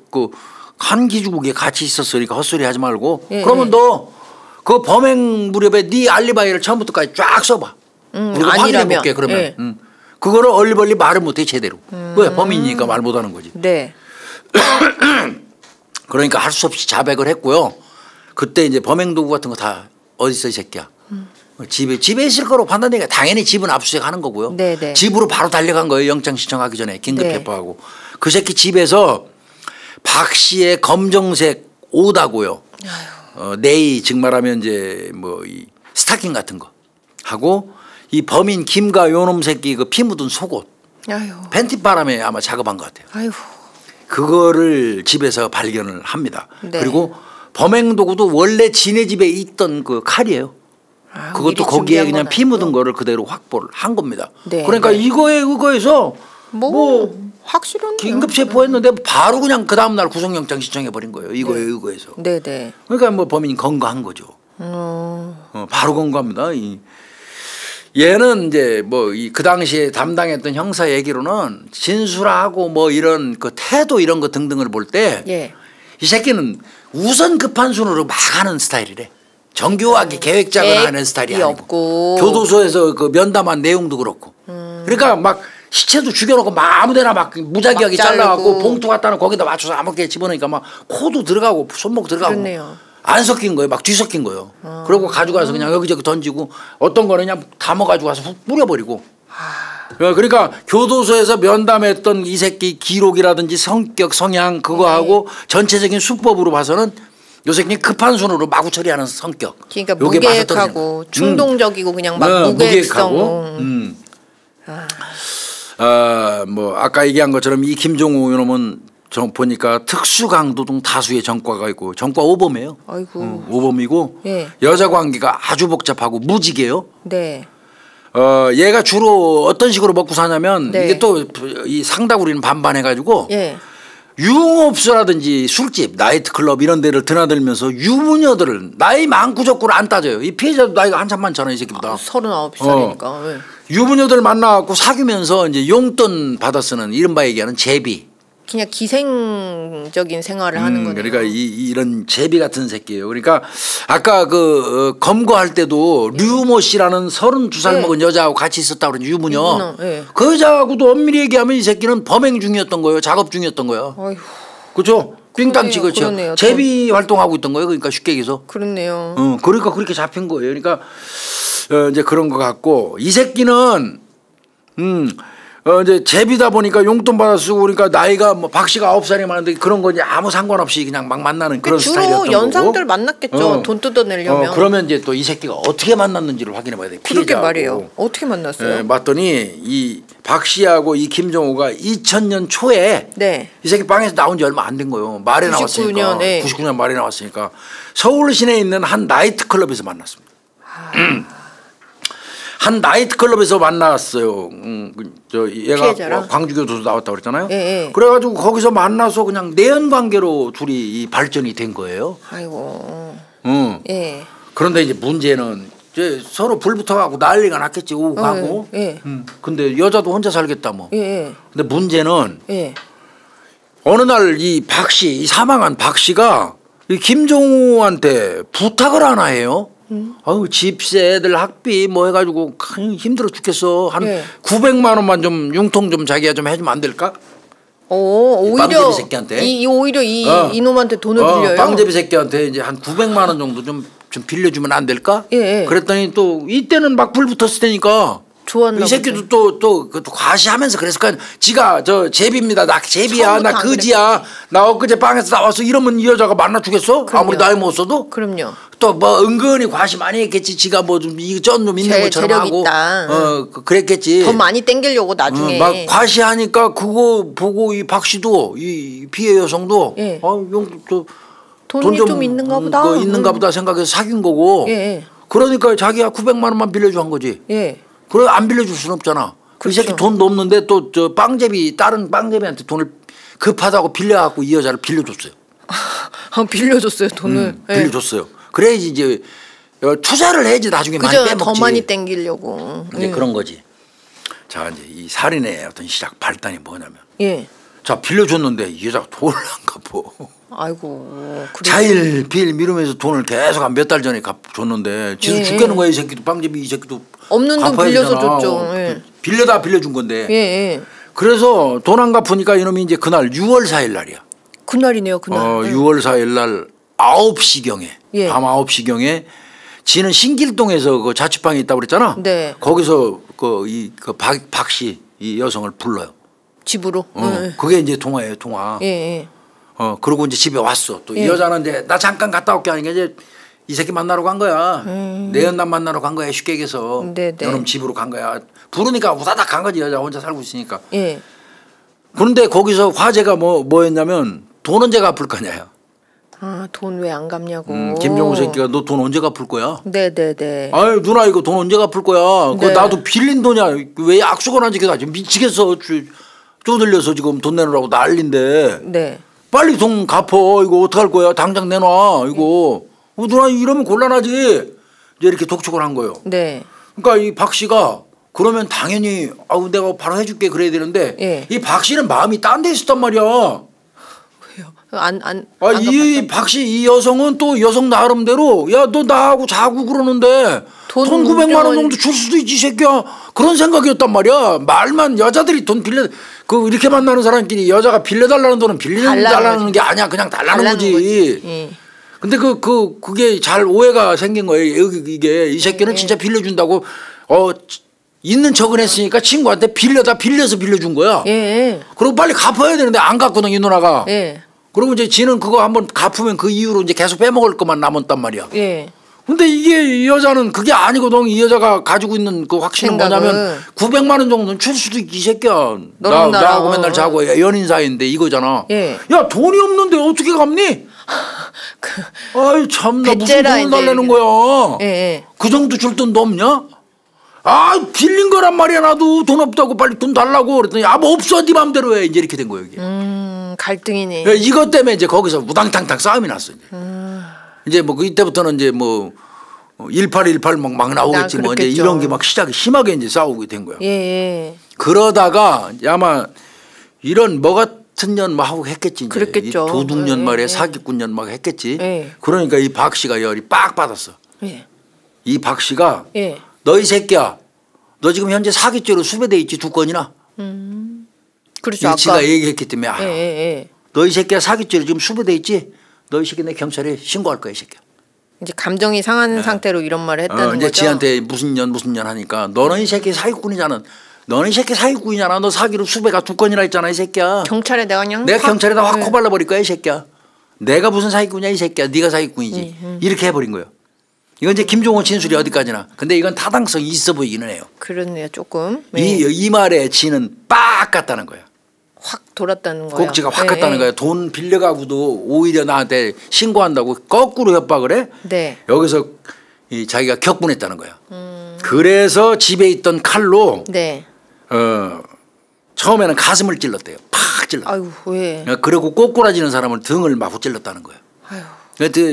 한 기지국에 같이 있었으니까 헛소리 하지 말고 그러면 너 그 범행 무렵에 네 알리바이를 처음부터까지 쫙 써봐. 그리고 확인해 볼게 그러면. 그거를 얼리벌리 말을 못해 제대로. 왜 범인이니까 말 못하는 거지. 네. 그러니까 할 수 없이 자백을 했고요. 그때 이제 범행 도구 같은 거 다 어디 있어 이 새끼야. 집에 있을 거로 판단되니까 당연히 집은 압수수색하는 거고요. 네네. 집으로 바로 달려간 거예요. 영장 신청하기 전에 긴급 체포하고. 그 새끼 집에서 박 씨의 검정색 옷하고요. 네이 즉 말하면 이제 뭐 이 스타킹 같은 거 하고 이 범인 김가 요놈 새끼 그 피 묻은 속옷 팬티 바람에 아마 작업한 것 같아요. 그거를 집에서 발견을 합니다. 그리고 범행 도구도 원래 지네 집에 있던 그 칼이에요. 그것도 거기에 그냥 피 묻은 거를 그대로 확보를 한 겁니다. 그러니까 이거에 의거해서 뭐 확실한 긴급 체포했는데 바로 그냥 그 다음 날 구속영장 신청해 버린 거예요. 이거에 의거해서. 그러니까 뭐 범인이 건거한 거죠. 바로 건거합니다. 얘는 이제 뭐 그 당시에 담당했던 형사 얘기로는 진술하고 뭐 이런 그 태도 이런 거 등등을 볼 때 이 새끼는 우선 급한 순으로 막 하는 스타일이래. 정교하게 계획작을 하는 스타일이 아니고 교도소에서 그 면담한 내용도 그렇고 그러니까 막 시체도 죽여놓고 막 아무데나 막 무작위하게 잘라갖고 봉투 갖다는 거기다 맞춰서 아무렇게 집어넣으니까 막 코도 들어가고 손목 들어가고 안 섞인 거예요. 막 뒤섞인 거예요. 그러고 가져가서 그냥 여기저기 던지고 어떤 거는 그냥 담아 가지고 와서 훅 뿌려버리고. 그러니까 교도소에서 면담했던 이 새끼 기록이라든지 성격 성향 그거하고 전체적인 수법으로 봐서는 요 새끼는 급한 손으로 마구 처리하는 성격. 그러니까 무계획하고 충동적이고 그냥 막 무계획성. 뭐 아까 얘기한 것처럼 이 김종우 이놈은 저 보니까 특수강도 등 다수의 전과가 있고 전과 5범이에요. 아이고. 5범이고 예. 여자 관계가 아주 복잡하고 무지개요. 네. 얘가 주로 어떤 식으로 먹고 사냐면 네. 이게 또 이 상다구리는 반반해가지고 예. 유흥업소라든지 술집, 나이트클럽 이런 데를 드나들면서 유부녀들을 나이 많고 적고를 안 따져요. 이 피해자도 나이가 한참 많잖아요, 이 새끼보다. 39살이니까. 예. 유부녀들 만나갖고 사귀면서 이제 용돈 받아 쓰는 이른바 얘기하는 제비. 그냥 기생적인 생활을 하는 거네요. 그러니까 이런 제비 같은 새끼예요. 그러니까 아까 검거할 때도 류모 씨라는 32살 네. 먹은 여자하고 같이 있었다고 그러지 유부녀. 네. 그 여자하고도 엄밀히 얘기하면 이 새끼는 범행 중이었던 거예요. 작업 중이었던 거예요. 어휴. 그렇죠? 빙땅 찍었죠. 그러네요. 제비 활동하고 있던 거예요. 그러니까 쉽게 얘기해서. 그렇네요. 그러니까 그렇게 잡힌 거예요. 그러니까 이제 그런 거 같고 이 새끼는 이제 제비다 보니까 용돈 받아 쓰고 그러니까 나이가 뭐 박 씨가 9살이 많은데 그런 거 이제 아무 상관없이 그냥 막 만나는 그런 스타일이었던 주로 연상들 거고. 만났겠죠. 돈 뜯어내려면. 그러면 이제 또 이 새끼가 어떻게 만났는지를 확인해 봐야 돼. 그렇게 피해자하고. 말이에요. 어떻게 만났어요? 봤더니 이 박 씨하고 이 김종우가 2000년 초에 네. 이 새끼 방에서 나온 지 얼마 안 된 거예요. 말에 99년, 나왔으니까. 네. 99년 말에 나왔으니까 서울 시내에 있는 한 나이트클럽에서 만났습니다. 한 나이트클럽에서 만났어요. 얘가 피해자랑? 광주교도소 나왔다고 그랬잖아요. 예, 예. 그래가지고 거기서 만나서 그냥 내연 관계로 둘이 발전이 된 거예요. 아이고. 예. 그런데 이제 문제는 이제 서로 불 붙어가고 난리가 났겠지 오고 가고. 예. 근데 여자도 혼자 살겠다 뭐. 예. 근데 문제는 예. 어느 날 이 박 씨, 이 사망한 박 씨가 이 김종우한테 부탁을 하나 해요. 아유 집세 애들 학비 뭐 해가지고 힘들어 죽겠어. 한 예. 900만 원만 좀 융통 좀 자기가 좀 해주면 안 될까? 오히려 빵제비 새끼한테. 오히려 이놈한테 돈을 빌려요. 빵제비 새끼한테 이제 한 900만 원 정도 좀 빌려주면 안 될까? 예. 그랬더니 또 이때는 막 불 붙었을 테니까. 좋았나 이 새끼도 또 과시하면서 그랬을 거야. 지가 저 제비입니다. 나 제비야. 나 거지야. 나 엊그제 방에서 나와서 이러면 이 여자가 만나 주겠어? 그럼요. 아무리 나이 못 써도. 그럼요. 또 뭐 은근히 과시 많이 했겠지. 지가 뭐 좀 이전 좀 있는 것처럼 재력 하고. 있다. 그랬겠지. 돈 많이 땡기려고 나중에. 막 과시하니까 그거 보고 이 박 씨도 이 피해 여성도 예. 돈이 좀 있는가 보다. 있는가 보다 생각해서 사귄 거고. 예. 그러니까 자기가 900만 원만 빌려줘 한 거지. 예. 그래 안 빌려줄 수는 없잖아. 그 새끼 돈도 없는데 또 저 빵제비 다른 빵제비한테 돈을 급하다고 빌려갖고 이 여자를 빌려줬어요. 빌려줬어요 돈을. 예. 빌려줬어요. 그래야지 이제 투자를 해야지 나중에 많이 그죠. 빼먹지. 더 많이 땡기려고. 이제 그런 거지. 자 이제 이 살인의 어떤 시작 발단이 뭐냐면 예. 자 빌려줬는데 이 여자가 돈을 안 갚어. 아이고. 자일비일 미루면서 돈을 계속 한 몇 달 전에 줬는데 지도 예. 죽겠는 거야 이 새끼도 빵제비 이 새끼도 없는 돈 갚아야 빌려서 되잖아. 줬죠. 예. 빌려준 건데. 예. 그래서 돈 안 갚으니까 이놈이 이제 그날 6월 4일 날이야. 그날이네요. 그날. 6월 4일 날 9시경에 예. 밤 9시경에 지는 신길동에서 그 자취방이 있다고 그랬잖아. 네. 거기서 박 씨 이 여성을 불러요. 집으로. 그게 이제 통화예요, 통화. 예. 그러고 이제 집에 왔어. 또 이 예. 여자는 이제 나 잠깐 갔다 올게 하니까 이제 이 새끼 만나러 간 거야. 내연남 만나러 간 거야. 쉽게 얘기해서. 네네. 여놈 집으로 간 거야. 부르니까 우다닥 간 거지. 여자 혼자 살고 있으니까. 예. 그런데 거기서 화제가 뭐였냐면 돈 언제 갚을 거냐. 돈 왜 안 갚냐고. 김종우 새끼가 너 돈 언제 갚을 거야? 네네네. 아유 누나 이거 돈 언제 갚을 거야? 그거 네. 나도 빌린 돈이야. 왜 악수건 안 지켜다 지금 미치겠어. 쪼들려서 지금 돈 내놓으라고 난린데. 네. 빨리 돈 갚어. 이거 어떡할 거야? 당장 내놔. 이거. 누나 이러면 곤란하지. 이제 이렇게 독촉을 한 거예요. 네. 그러니까 이 박 씨가 그러면 당연히 내가 바로 해줄게 그래야 되는데 예. 이 박 씨는 마음이 딴 데 있었단 말이야. 이 박 씨 이 여성은 또 여성 나름대로 야 너 나하고 자고 그러는데 돈 900만 원 정도 줄 수도 있지 새끼야. 그런 생각이었단 말이야. 말만 여자들이 돈 빌려 이렇게 만나는 사람끼리 여자가 빌려달라는 돈은 빌려달라는 게 아니야. 그냥 달라는 거지. 근데 그게 잘 오해가 생긴 거예요. 여기 이게 이 새끼는 진짜 빌려준다고 있는 척은 했으니까 친구한테 빌려서 빌려준 거야. 예. 그리고 빨리 갚아야 되는데 안 갚거든 이 누나가. 예. 그리고 이제 지는 그거 한번 갚으면 그 이후로 이제 계속 빼먹을 것만 남았단 말이야. 예. 근데 이게 이 여자는 그게 아니거든. 이 여자가 가지고 있는 그 확신은 뭐냐면 900만 원 정도는 줄 수도 있지 이 새끼야. 나하고 맨날 자고 연인 사이인데 이거잖아. 예. 야 돈이 없는데 어떻게 갚니? 아이 참나 무슨 돈을 달라는 거야. 예. 그 정도 줄 돈도 없냐? 아 빌린 거란 말이야. 나도 돈 없다고 빨리 돈 달라고 그랬더니 뭐 없어 네 맘대로 해. 이제 이렇게 된 거예요 이게. 갈등이네. 이것 때문에 이제 거기서 우당탕탕 싸움이 났어. 이제 뭐 이때부터는 이제 뭐 1818 막 나오겠지 뭐 이제 이런 게 막 시작이 심하게 이제 싸우게 된 거야. 예. 그러다가 아마 이런 뭐 같은 년 막 하고 했겠지. 이제. 그랬겠죠. 이 도둑년 말에 사기꾼 년 막 했겠지. 예. 그러니까 이 박 씨가 열이 빡 받았어. 예. 이 박 씨가 예. 너 이 새끼야. 너 지금 현재 사기죄로 수배돼 있지 2건이나. 그렇죠. 아까 지가 얘기했기 때문에 예. 너 이 새끼야 사기죄로 지금 수배돼 있지. 너 이 새끼 내 경찰에 신고할 거야 이 새끼야. 이제 감정이 상하는 상태로 이런 말을 했다는 이제 거죠. 지한테 무슨 년 하니까 너는 이 새끼 사기꾼이잖아. 너는 이 새끼 사기꾼이잖아. 너 사기로 수배가 2건이나 했잖아 이 새끼야. 경찰에 내가 그냥 내가 경찰에다 확 코발라 버릴 거야 이 새끼야. 내가 무슨 사기꾼이야 이 새끼야. 네가 사기꾼이지. 이렇게 해버린 거예요. 이건 이제 김종호 진술이 어디까지나. 근데 이건 타당성이 있어 보이기는 해요. 그렇네요 조금. 이 말에 지는 빡 갔다는 거야. 확 돌았다는 거예요. 꼭지가 확 갔다는 거야. 돈 빌려가고도 오히려 나한테 신고한다고 거꾸로 협박을 해. 네. 여기서 자기가 격분했다는 거야. 그래서 집에 있던 칼로 네. 처음에는 가슴을 찔렀대요. 팍 찔렀. 아유 왜? 그리고 꼬꾸라지는 사람을 등을 마구 찔렀다는 거예요. 아유.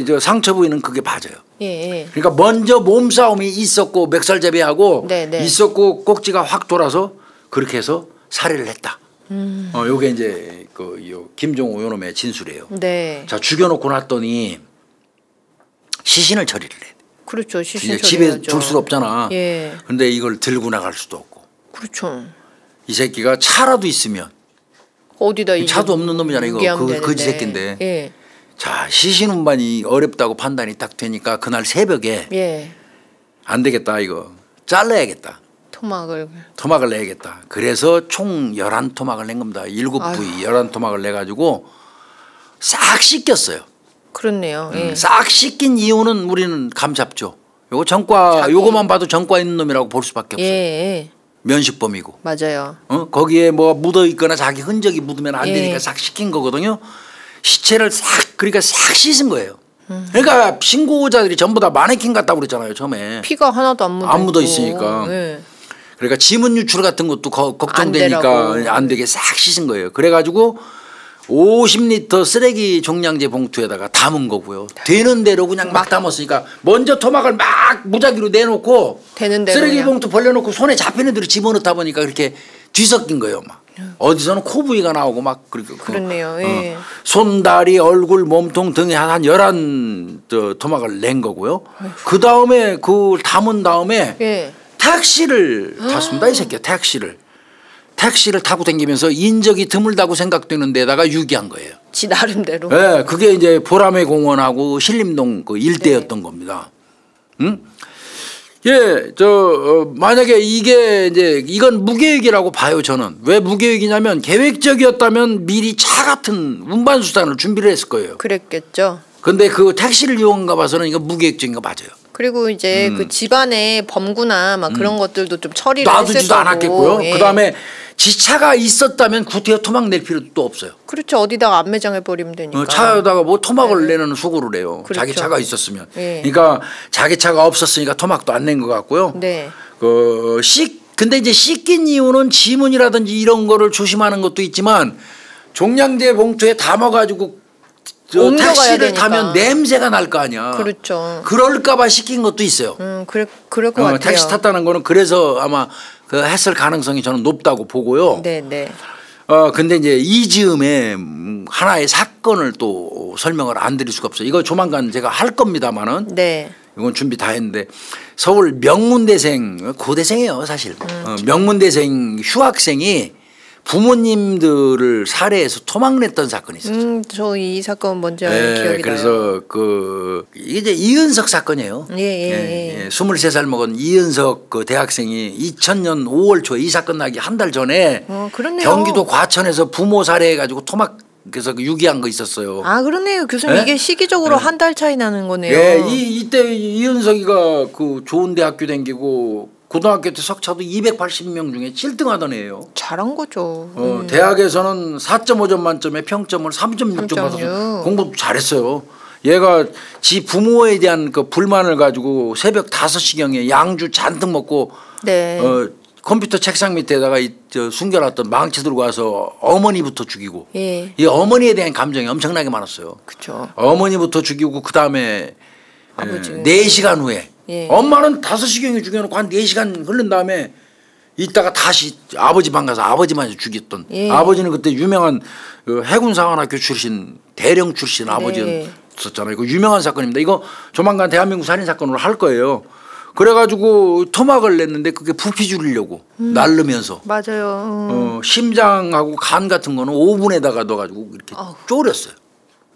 저 상처 부위는 그게 맞아요. 예. 그러니까 먼저 몸싸움이 있었고 멱살잡이하고 네. 있었고 꼭지가 확 돌아서 그렇게 해서 살해를 했다. 요게 이제 김종호 요놈의 진술이에요. 네. 자 죽여놓고 났더니 시신을 처리를 해. 그렇죠. 시신 집에 둘 수도 없잖아. 예. 근데 이걸 들고 나갈 수도 없고. 그렇죠. 이 새끼가 차라도 있으면 어디다 차도 없는 놈이잖아 이거. 그 거지 새끼인데. 예. 자 시신 운반이 어렵다고 판단이 딱 되니까 그날 새벽에 예. 안 되겠다 이거 잘라야겠다. 토막을 내야겠다. 그래서 총 11토막을 낸 겁니다. 7부위 11토막을 내가지고 싹 씻겼어요. 그렇네요. 예. 싹 씻긴 이유는 우리는 감 잡죠. 요거 전과 요거만 봐도 전과 있는 놈이라고 볼 수밖에 없어요. 예. 면식범이고. 맞아요. 거기에 뭐 묻어 있거나 자기 흔적이 묻으면 안 되니까 싹 씻긴 거거든요. 시체를 그러니까 싹 씻은 거예요. 그러니까 신고자들이 전부 다 마네킹 같다고 그랬잖아요 처음에. 피가 하나도 안 묻어 있으니까. 예. 그러니까 지문 유출 같은 것도 걱정되니까 안 되게 싹 씻은 거예요. 그래가지고 50리터 쓰레기 종량제 봉투에다가 담은 거고요. 되는 대로 그냥 막 담았으니까 먼저 토막을 막 무작위로 내놓고 되는 대로 쓰레기 그냥. 봉투 벌려놓고 손에 잡히는 대로 집어넣다 보니까 그렇게 뒤섞인 거예요. 막 어디서는 코 부위가 나오고 막 그렇네요. 예. 손, 다리, 얼굴, 몸통 등에 한 11토막을 낸 거고요. 그 다음에 그걸 담은 다음에 예. 택시를 탔습니다. 이 새끼야 택시를 타고 다니면서 인적이 드물다고 생각되는 데다가 유기한 거예요. 지 나름대로. 네, 그게 이제 보라매 공원하고 신림동 그 일대였던 겁니다. 응? 예, 만약에 이건 무계획이라고 봐요, 저는. 왜 무계획이냐면 계획적이었다면 미리 차 같은 운반 수단을 준비를 했을 거예요. 그랬겠죠. 근데 그 택시를 이용한가 봐서는 이거 무계획적인 거 맞아요. 그리고 이제 그 집안의 범구나 막 그런 것들도 좀 처리를 했을 놔두지도 거고. 않았겠고요. 예. 그다음에 지차가 있었다면 구태여 토막 낼 필요도 또 없어요. 그렇죠. 어디다가 안매장해 버리면 되니까. 차에다가 뭐 토막을 내는 수고를 해요. 그렇죠. 자기 차가 있었으면. 예. 그러니까 자기 차가 없었으니까 토막도 안 낸 것 같고요. 네. 근데 이제 씻긴 이유는 지문이라든지 이런 거를 조심하는 것도 있지만 종량제 봉투에 담아가지고 옮겨가야 택시를 되니까. 타면 냄새가 날 거 아니야. 그렇죠. 그럴까봐 씻긴 것도 있어요. 그럴 것 같아요. 택시 탔다는 거는 그래서 아마 했을 가능성이 저는 높다고 보고요. 네. 근데 이제 이 즈음에 하나의 사건을 또 설명을 안 드릴 수가 없어요. 이거 조만간 제가 할 겁니다만은. 네. 이건 준비 다 했는데 서울 명문대생 고대생이에요 사실. 명문대생 휴학생이 부모님들을 살해해서 토막냈던 사건이 있었어요. 저 이 사건 먼저 기억이 나요. 그래서 이게 이제 이은석 사건이에요. 23살 먹은 이은석 그 대학생이 2000년 5월 초에 이 사건 나기 한 달 전에 경기도 과천에서 부모 살해해가지고 토막 그래서 유기한 거 있었어요. 아 그러네요, 교수님. 이게 시기적으로 한 달 차이 나는 거네요. 이때 이은석이가 그 좋은 대학교 다니고 고등학교 때 석차도 280명 중에 7등 하던 애예요. 잘한 거죠. 대학에서는 4.5점 만점에 평점을 3.6점 받아서 공부도 잘했어요. 얘가 지 부모에 대한 그 불만을 가지고 새벽 5시경에 양주 잔뜩 먹고 컴퓨터 책상 밑에다가 숨겨놨던 망치 들고 와서 어머니부터 죽이고 이 어머니에 대한 감정이 엄청나게 많았어요. 그쵸. 어머니부터 죽이고 그다음에 아버지 4시간 후에 엄마는 5시경에 죽여놓고 한 4시간 흐른 다음에 이따가 다시 아버지 방 가서 아버지만 죽였던 아버지는 그때 유명한 해군사관학교 출신 대령 출신 아버지였었잖아요. 이거 유명한 사건입니다. 이거 조만간 대한민국 살인사건으로 할 거예요. 그래가지고 토막을 냈는데 그게 부피 줄이려고 날르면서 맞아요. 심장하고 간 같은 거는 오븐에다가 넣어가지고 이렇게 졸였어요.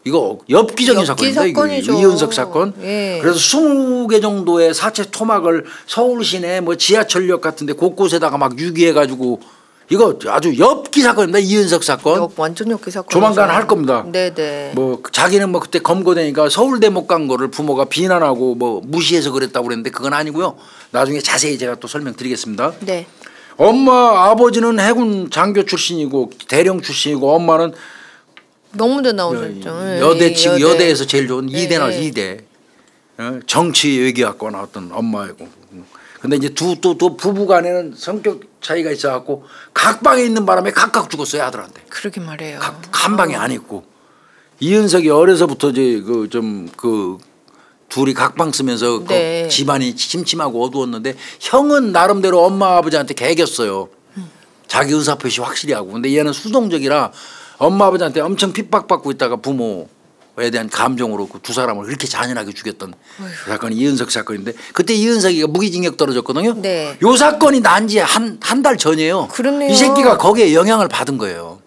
이거 엽기적인 사건입니다. 이은석 사건. 그래서 20개 정도의 사체 토막을 서울 시내 뭐 지하철역 같은데 곳곳에다가 막 유기해가지고 이거 아주 엽기 사건입니다. 이은석 사건. 완전 엽기 사건. 조만간 할 겁니다. 네네. 뭐 자기는 뭐 그때 검거되니까 서울대 못 간 거를 부모가 비난하고 뭐 무시해서 그랬다고 그랬는데 그건 아니고요. 나중에 자세히 제가 또 설명드리겠습니다. 네. 엄마 아버지는 해군 장교 출신이고 대령 출신이고 엄마는 명문대 나오셨죠. 여대에서 제일 좋은 이대 나왔어. 이대. 정치 외교학과 나왔던 엄마이고. 근데 이제 또 부부간에는 성격 차이가 있어갖고 각방에 있는 바람에 각각 죽었어요, 아들한테. 그러게 말이에요. 한 방에 안 있고. 이은석이 어려서부터 이제 둘이 각방 쓰면서 집안이 침침하고 어두웠는데 형은 나름대로 엄마 아버지한테 개겼어요. 자기 의사표시 확실히 하고. 근데 얘는 수동적이라 엄마 아버지한테 엄청 핍박받고 있다가 부모에 대한 감정으로 그 두 사람을 그렇게 잔인하게 죽였던 사건이 이은석 사건인데 그때 이은석이가 무기징역 떨어졌거든요. 요 사건이 난 지 한 달 전이에요. 그러네요. 이 새끼가 거기에 영향을 받은 거예요.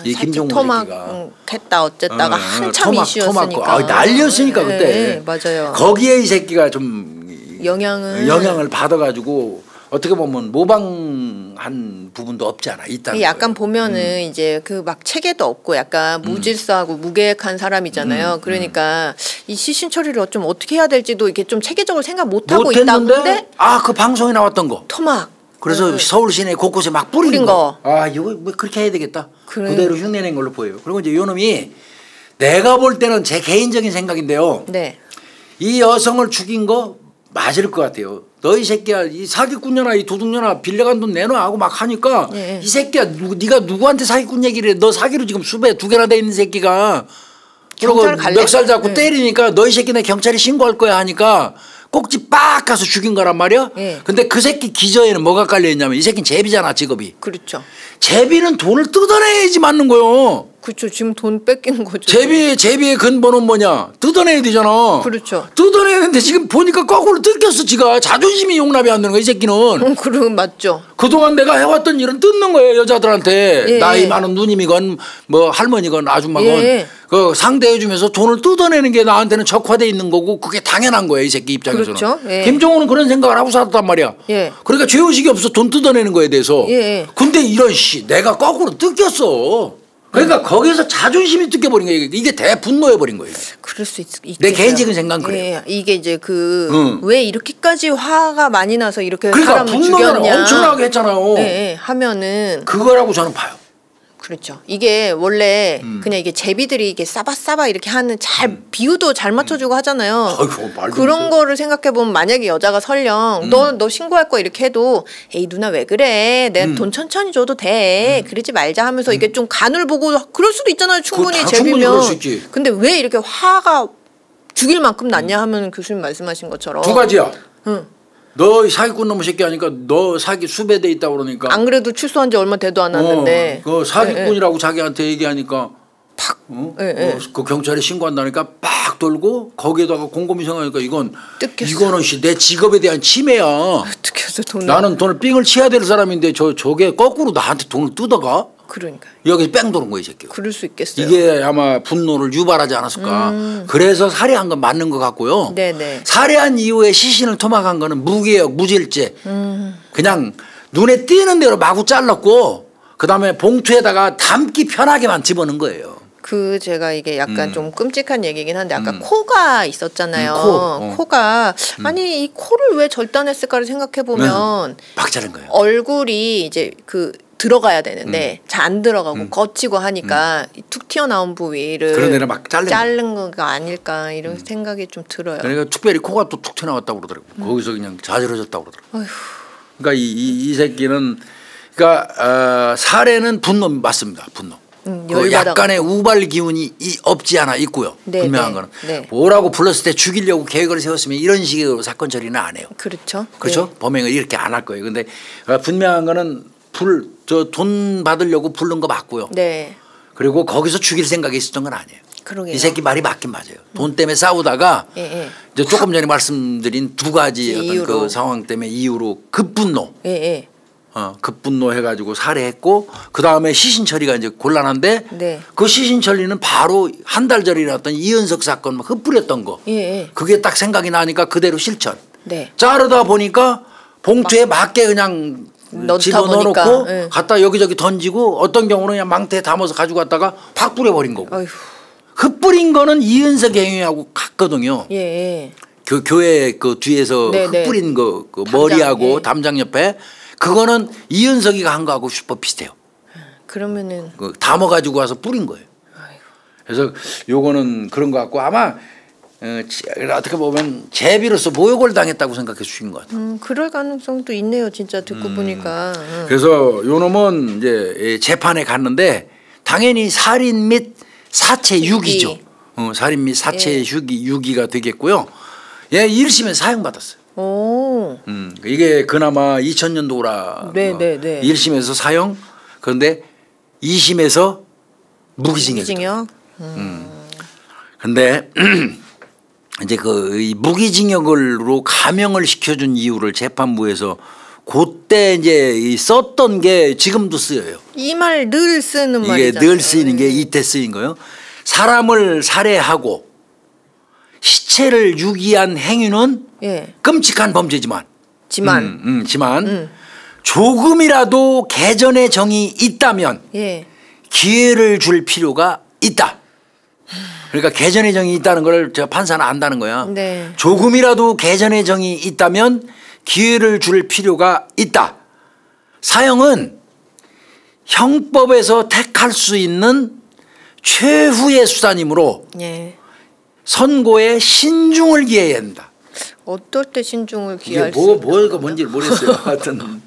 이 김종국 새끼가. 했다 어쨌다가 한참 이슈였으니까. 난리였으니까 그때. 맞아요. 거기에 이 새끼가 좀 영향을 받아가지고 어떻게 보면 모방한 부분도 없지 않아 있다는 약간 거예요. 보면은 이제 그 막 체계도 없고 약간 무질서하고 무계획한 사람이잖아요. 그러니까 이 시신 처리를 좀 어떻게 해야 될지도 이렇게 좀 체계적으로 생각 못 하고 있다는데 그 방송에 나왔던 거 토막. 그래서 서울 시내 곳곳에 막 뿌린 거. 이거 뭐 그렇게 해야 되겠다. 그대로 흉내낸 걸로 보여요. 그리고 이제 요 놈이 내가 볼 때는 제 개인적인 생각인데요. 이 여성을 죽인 거 맞을 것 같아요. 너 이 새끼야 이 사기꾼녀나 이 도둑녀나 빌려간 돈 내놔 하고 막 하니까 이 새끼야 네가 누구한테 사기꾼 얘기를 해. 너 사기로 지금 수배 2개나 돼 있는 새끼가 그리고 멱살 잡고 때리니까 너 이 새끼 내 경찰에 신고할 거야 하니까 꼭지 빡 가서 죽인 거란 말이야. 근데 그 새끼 기저에는 뭐가 깔려있냐면 이 새끼는 제비잖아 직업이. 그렇죠. 제비는 돈을 뜯어내야지 맞는 거요. 그렇죠. 지금 돈 뺏기는 거죠. 제비의 근본은 뭐냐? 뜯어내야 되잖아. 그렇죠. 뜯어내는데 지금 보니까 거꾸로 뜯겼어. 지가 자존심이 용납이 안 되는 거야 이 새끼는. 그럼 맞죠. 그동안 내가 해왔던 일은 뜯는 거예요 여자들한테. 나이 많은 누님이건 뭐 할머니건 아줌마건 그 상대해주면서 돈을 뜯어내는 게 나한테는 적화돼 있는 거고 그게 당연한 거예요 이 새끼 입장에서는. 그렇죠. 김정은은 그런 생각을 하고 살았단 말이야. 그러니까 죄의식이 없어 돈 뜯어내는 거에 대해서. 근데 이런 내가 거꾸로 뜯겼어. 그러니까 거기서 자존심이 뜯겨버린 거예요. 이게 대분노해버린 거예요. 그럴 수 있겠어요. 내 개인적인 생각은 그래요. 이게 이제 왜 이렇게까지 화가 많이 나서 이렇게 그러니까 사람을 죽였냐. 분노를 엄청나게 했잖아요. 하면은 그거라고 저는 봐요. 그렇죠. 이게 원래 그냥 이게 제비들이 이게 싸바싸바 이렇게 하는 비유도 잘 맞춰주고 하잖아요. 그런 거를 생각해 보면 만약에 여자가 설령 너 신고할 거야 이렇게 해도 에이 누나 왜 그래? 내가 돈 천천히 줘도 돼. 그러지 말자 하면서 이게 좀 간을 보고 그럴 수도 있잖아요. 충분히 제비면. 그럴 수 있지. 근데 왜 이렇게 화가 죽일 만큼 났냐 하면 교수님 말씀하신 것처럼 두 가지야. 너 사기꾼 놈의 새끼 하니까 너 사기 수배돼 있다고 그러니까 안 그래도 출소한 지 얼마 되도 안 왔는데 그 사기꾼이라고 자기한테 얘기하니까 팍 그 경찰에 신고한다니까 팍 돌고 거기에다가 곰곰이 생각하니까 이거는 내 직업에 대한 침해야. 뜯겼어, 돈을. 나는 돈을 삥을 치야 될 사람인데 저게 거꾸로 나한테 돈을 뜯어가? 그러니까 여기서 뺑 도는 거야 이 새끼가. 그럴 수 있겠어요. 이게 아마 분노를 유발하지 않았을까. 그래서 살해한 건 맞는 것 같고요. 네네. 살해한 이후에 시신을 토막한 거는 무기력, 무질죄. 그냥 눈에 띄는 대로 마구 잘랐고 그다음에 봉투에다가 담기 편하게만 집어넣은 거예요. 제가 이게 약간 좀 끔찍한 얘기긴 한데 아까 코가 있었잖아요. 코가 아니 이 코를 왜 절단했을까를 생각해 보면 막 자른 거예요. 얼굴이 이제 들어가야 되는데 잘 안 들어가고 거치고 하니까 툭 튀어나온 부위를 그런 데를 막 자른 거가 아닐까 이런 생각이 좀 들어요. 그러니까 특별히 코가 또 툭 튀어나왔다고 그러더라고요. 거기서 그냥 자지러졌다고 그러더라고요. 어휴. 그러니까 이 새끼는 그러니까 살해는 분노 맞습니다. 분노. 그 약간의 우발 기운이 없지 않아 있고요. 네, 분명한 네, 거는 네. 뭐라고 불렀을 때 죽이려고 계획을 세웠으면 이런 식으로 사건 처리는 안 해요. 그렇죠. 그렇죠. 네. 범행을 이렇게 안 할 거예요. 근데 분명한 거는 돈 받으려고 부른 거 맞고요. 네. 그리고 거기서 죽일 생각이 있었던 건 아니에요. 그러게요. 이 새끼 말이 맞긴 맞아요. 돈 때문에 싸우다가 이제 조금 전에 말씀드린 두 가지 어떤 이유로. 그 상황 때문에 이유로 급분노. 예. 급분노 해가지고 살해했고 그 다음에 시신 처리가 이제 곤란한데 네. 그 시신 처리는 바로 한 달 전에 일어났던 이은석 사건 막 흩뿌렸던 거. 예. 그게 딱 생각이 나니까 그대로 실천. 네. 자르다 보니까 봉투에 맞게 그냥 집어넣어놓고 갖다 여기저기 던지고 어떤 경우는 그냥 망태에 담아서 가지고 갔다가 팍 뿌려버린 거고. 어휴. 흩뿌린 거는 이은석 행위하고 같거든요. 예. 교회 그 뒤에서 흩뿌린 그 머리하고 담장 옆에 그거는 이은석이가 한 거하고 슈퍼 비슷해요. 그러면은 담아가지고 와서 뿌린 거예요. 아이고. 그래서 요거는 그런 것 같고 아마 어떻게 보면 제비로서 모욕을 당했다고 생각해 주신 것 같아요. 그럴 가능성도 있네요. 진짜 듣고 보니까. 그래서 요 놈은 이제 재판에 갔는데 당연히 살인 및 사체 유기죠. 살인 및 사체 유기가 되겠고요. 예, 1심에 사형받았어요. 오. 이게 그나마 2000년도라. 네. 1심에서 사형. 그런데 2심에서 무기징역. 근데 이제 이 무기징역으로 감형을 시켜준 이유를 재판부에서 그때 이제 썼던 게 지금도 쓰여요. 이 말 늘 쓰는 말이잖아요. 이게 늘 쓰이는 게 이때 쓰인 거예요. 사람을 살해하고 시체를 유기한 행위는 끔찍한 범죄지만 조금이라도 개전의 정이 있다면 기회를 줄 필요가 있다. 그러니까 개전의 정이 있다는 걸 저 판사는 안다는 거야. 네. 조금이라도 개전의 정이 있다면 기회를 줄 필요가 있다. 사형은 형법에서 택할 수 있는 최후의 수단이므로 선고에 신중을 기해야 한다. 어떨 때 신중을 기할 수 있다. 뭐가 뭔지를 모르겠어요. 하여튼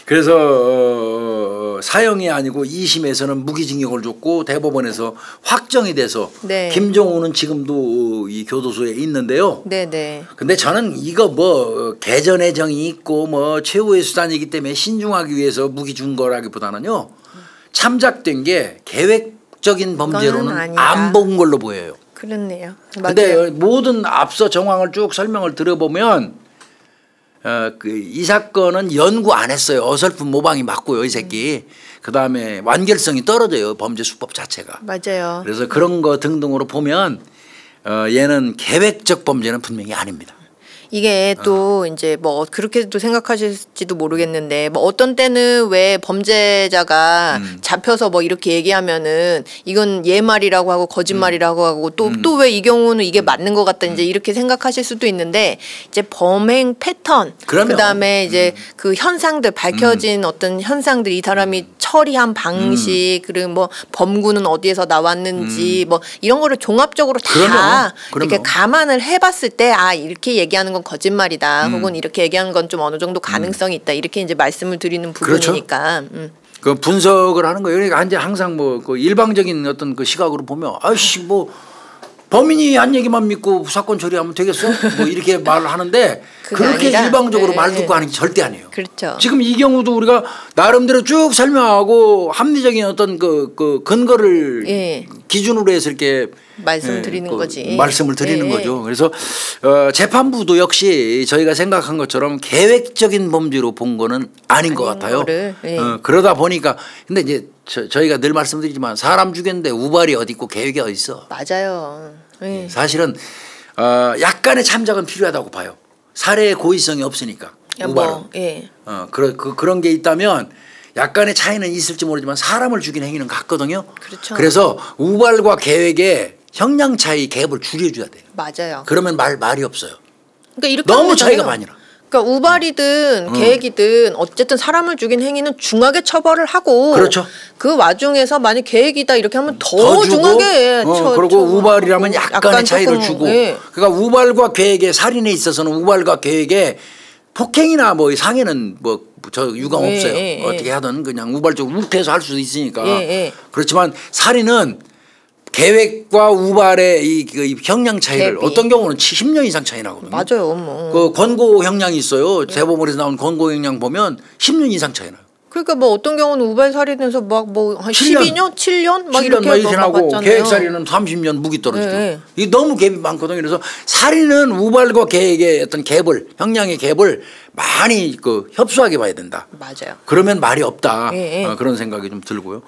그래서 사형이 아니고 2심에서는 무기징역을 줬고 대법원에서 확정이 돼서 김종우는 지금도 이 교도소에 있는데요. 근데 저는 이거 개전의 정이 있고 최후의 수단이기 때문에 신중하기 위해서 무기 준 거라기보다는요. 참작된 게 계획적인 범죄로는 안 본 걸로 보여요. 그렇네요. 근데 모든 앞서 정황을 쭉 설명을 들어보면 이 사건은 연구 안 했어요. 어설픈 모방이 맞고요. 이 새끼. 그다음에 완결성이 떨어져요. 범죄 수법 자체가. 맞아요. 그래서 그런 거 등등으로 보면 얘는 계획적 범죄는 분명히 아닙니다. 이게 또 이제 그렇게도 생각하실지도 모르겠는데 어떤 때는 왜 범죄자가 잡혀서 이렇게 얘기하면은 이건 얘 말이라고 하고 거짓말이라고 하고 또 왜 이 경우는 이게 맞는 것 같다 이제 이렇게 생각하실 수도 있는데 이제 범행 패턴 그다음에 이제 그 현상들 밝혀진 어떤 현상들 이 사람이 처리한 방식 그리고 범구는 어디에서 나왔는지 이런 거를 종합적으로 다 이렇게 감안을 해봤을 때 이렇게 얘기하는 건 거짓말이다. 혹은 이렇게 얘기하는 건 좀 어느 정도 가능성이 있다. 이렇게 이제 말씀을 드리는 부분이니까. 그 분석을 하는 거예요. 그러니까 이제 항상 그 일방적인 어떤 그 시각으로 보면 범인이 한 얘기만 믿고 사건 처리하면 되겠어? 이렇게 말을 하는데 그렇게 아니라, 일방적으로 말 듣고 하는 게 절대 아니에요. 그렇죠. 지금 이 경우도 우리가 나름대로 쭉 설명하고 합리적인 어떤 그 근거를 기준으로 해서 이렇게 말씀드리는 거지. 말씀을 드리는 거죠. 그래서 재판부도 역시 저희가 생각한 것처럼 계획적인 범죄로 본 거는 아닌 것 같아요. 그러다 보니까 근데 이제 저희가 늘 말씀드리지만 사람 죽였는데 우발이 어디 있고 계획이 어디 있어. 맞아요. 사실은 약간의 참작은 필요하다고 봐요. 살해의 고의성이 없으니까 우발은. 그런 게 있다면 약간의 차이는 있을지 모르지만 사람을 죽인 행위는 같거든요. 그렇죠. 그래서 우발과 계획의 형량 차이 갭을 줄여줘야 돼요. 맞아요. 그러면 말이 없어요. 그러니까 이렇게 너무 차이가 많이 나. 그러니까 우발이든 계획이든 어쨌든 사람을 죽인 행위는 중하게 처벌을 하고 그렇죠. 그 와중에서 만약 계획이다 이렇게 하면 더 중하게 그리고 우발이라면 약간의 차이를 주고 그러니까 우발과 계획의 살인에 있어서는 우발과 계획의 폭행이나 뭐 상해는 뭐 저 유감 없어요. 어떻게 하든 그냥 우발적으로 우태해서 할 수도 있으니까. 그렇지만 살인은 계획과 우발의 이 형량 차이를 어떤 경우는 10년 이상 차이 나거든요. 맞아요. 뭐. 그 권고 형량이 있어요. 대법원에서 나온 권고 형량 보면 10년 이상 차이 나요. 그러니까 뭐 어떤 경우는 우발 살인해서 막 뭐 한 12년, 7년 막 7년 이렇게 하고 계획 살인은 30년 무기 떨어지죠. 이게 너무 갭이 많거든요. 그래서 살인은 우발과 계획의 어떤 갭을 형량의 갭을 많이 협소하게 봐야 된다. 맞아요. 그러면 말이 없다. 그런 생각이 좀 들고요.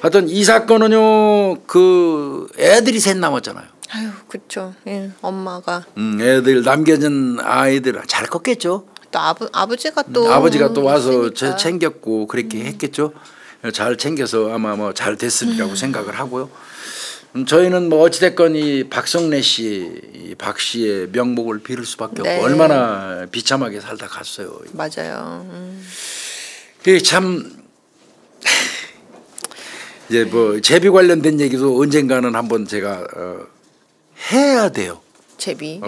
하여튼 이 사건은요 그 애들이 셋 남았잖아요. 아유, 그렇죠. 엄마가. 애들 남겨진 아이들 잘 컸겠죠. 또 아버지가 또 와서 챙겼고 그렇게 했겠죠. 잘 챙겨서 아마 뭐 잘 됐으리라고 생각을 하고요. 저희는 뭐 어찌됐건 이 박성래 씨, 이 박 씨의 명복을 빌을 수밖에 없고 얼마나 비참하게 살다 갔어요. 맞아요. 참 이제 뭐 제비 관련된 얘기도 언젠가는 한번 제가 해야 돼요. 제비.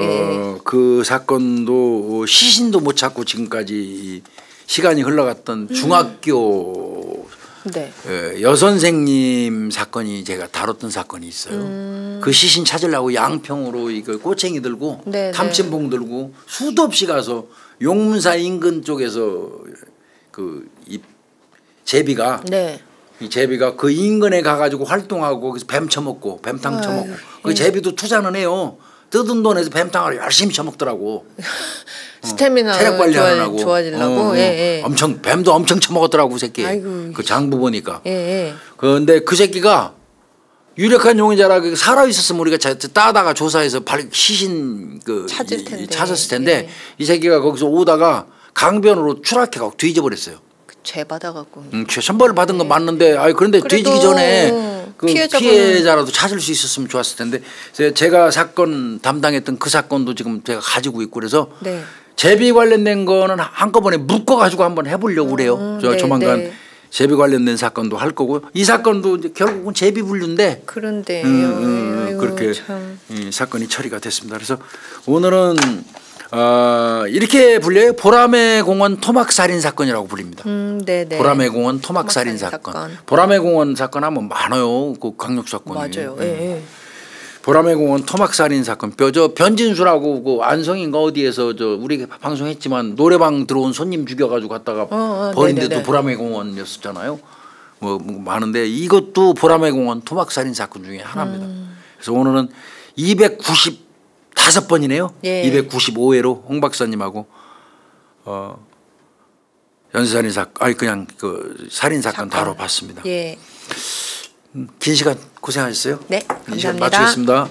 그 사건도 시신도 못 찾고 지금까지 시간이 흘러갔던 중학교 여선생님 사건이 제가 다뤘던 사건이 있어요. 그 시신 찾으려고 양평으로 이거 꼬챙이 들고 탐침봉 들고 수도 없이 가서 용문사 인근 쪽에서 이 제비가 이 제비가 그 인근에 가가지고 활동하고 거기서 뱀 처먹고 뱀탕 처먹고 그 제비도 투자는 해요. 뜯은 돈에서 뱀탕을 열심히 처먹더라고. 스태미나 체력 관리하느라고 좋아지려고. 엄청 뱀도 엄청 처먹었더라고 새끼. 아이고. 그 장부 보니까. 그런데 그 새끼가 유력한 용의자라 살아 있었으면 우리가 따다가 조사해서 시신 찾았을 텐데 이 새끼가 거기서 오다가 강변으로 추락해가지고 뒤져버렸어요. 죄 받아갖고. 처벌을 받은 건 맞는데 그런데 뒤지기 전에 그 피해자라도 찾을 수 있었으면 좋았을 텐데 제가 사건 담당했던 그 사건도 지금 제가 가지고 있고 그래서 제비 관련된 거는 한꺼번에 묶어가지고 한번 해보려고 그래요. 조만간 제비 관련된 사건도 할 거고 이 사건도 이제 결국은 제비 분류인데 그런데 그렇게 사건이 처리가 됐습니다. 그래서 오늘은 이렇게 불려요. 보라매 공원 토막 살인 사건이라고 불립니다. 보라매 공원 토막 살인 사건. 보라매 공원 사건 하면 많아요. 그 강력 사건이. 맞아요. 보라매 공원 토막 살인 사건. 변진수라고 그 안성인가 어디에서 우리 방송했지만 노래방 들어온 손님 죽여가지고 갔다가 버린 데도 보라매 공원이었었잖아요. 뭐 많은데 이것도 보라매 공원 토막 살인 사건 중에 하나입니다. 그래서 오늘은 295번이네요. 295회로 홍 박사님하고 연쇄살인 사건 그냥 그 살인 사건 다뤄봤습니다. 긴 시간 고생하셨어요. 네, 이 시간 감사합니다. 마치겠습니다.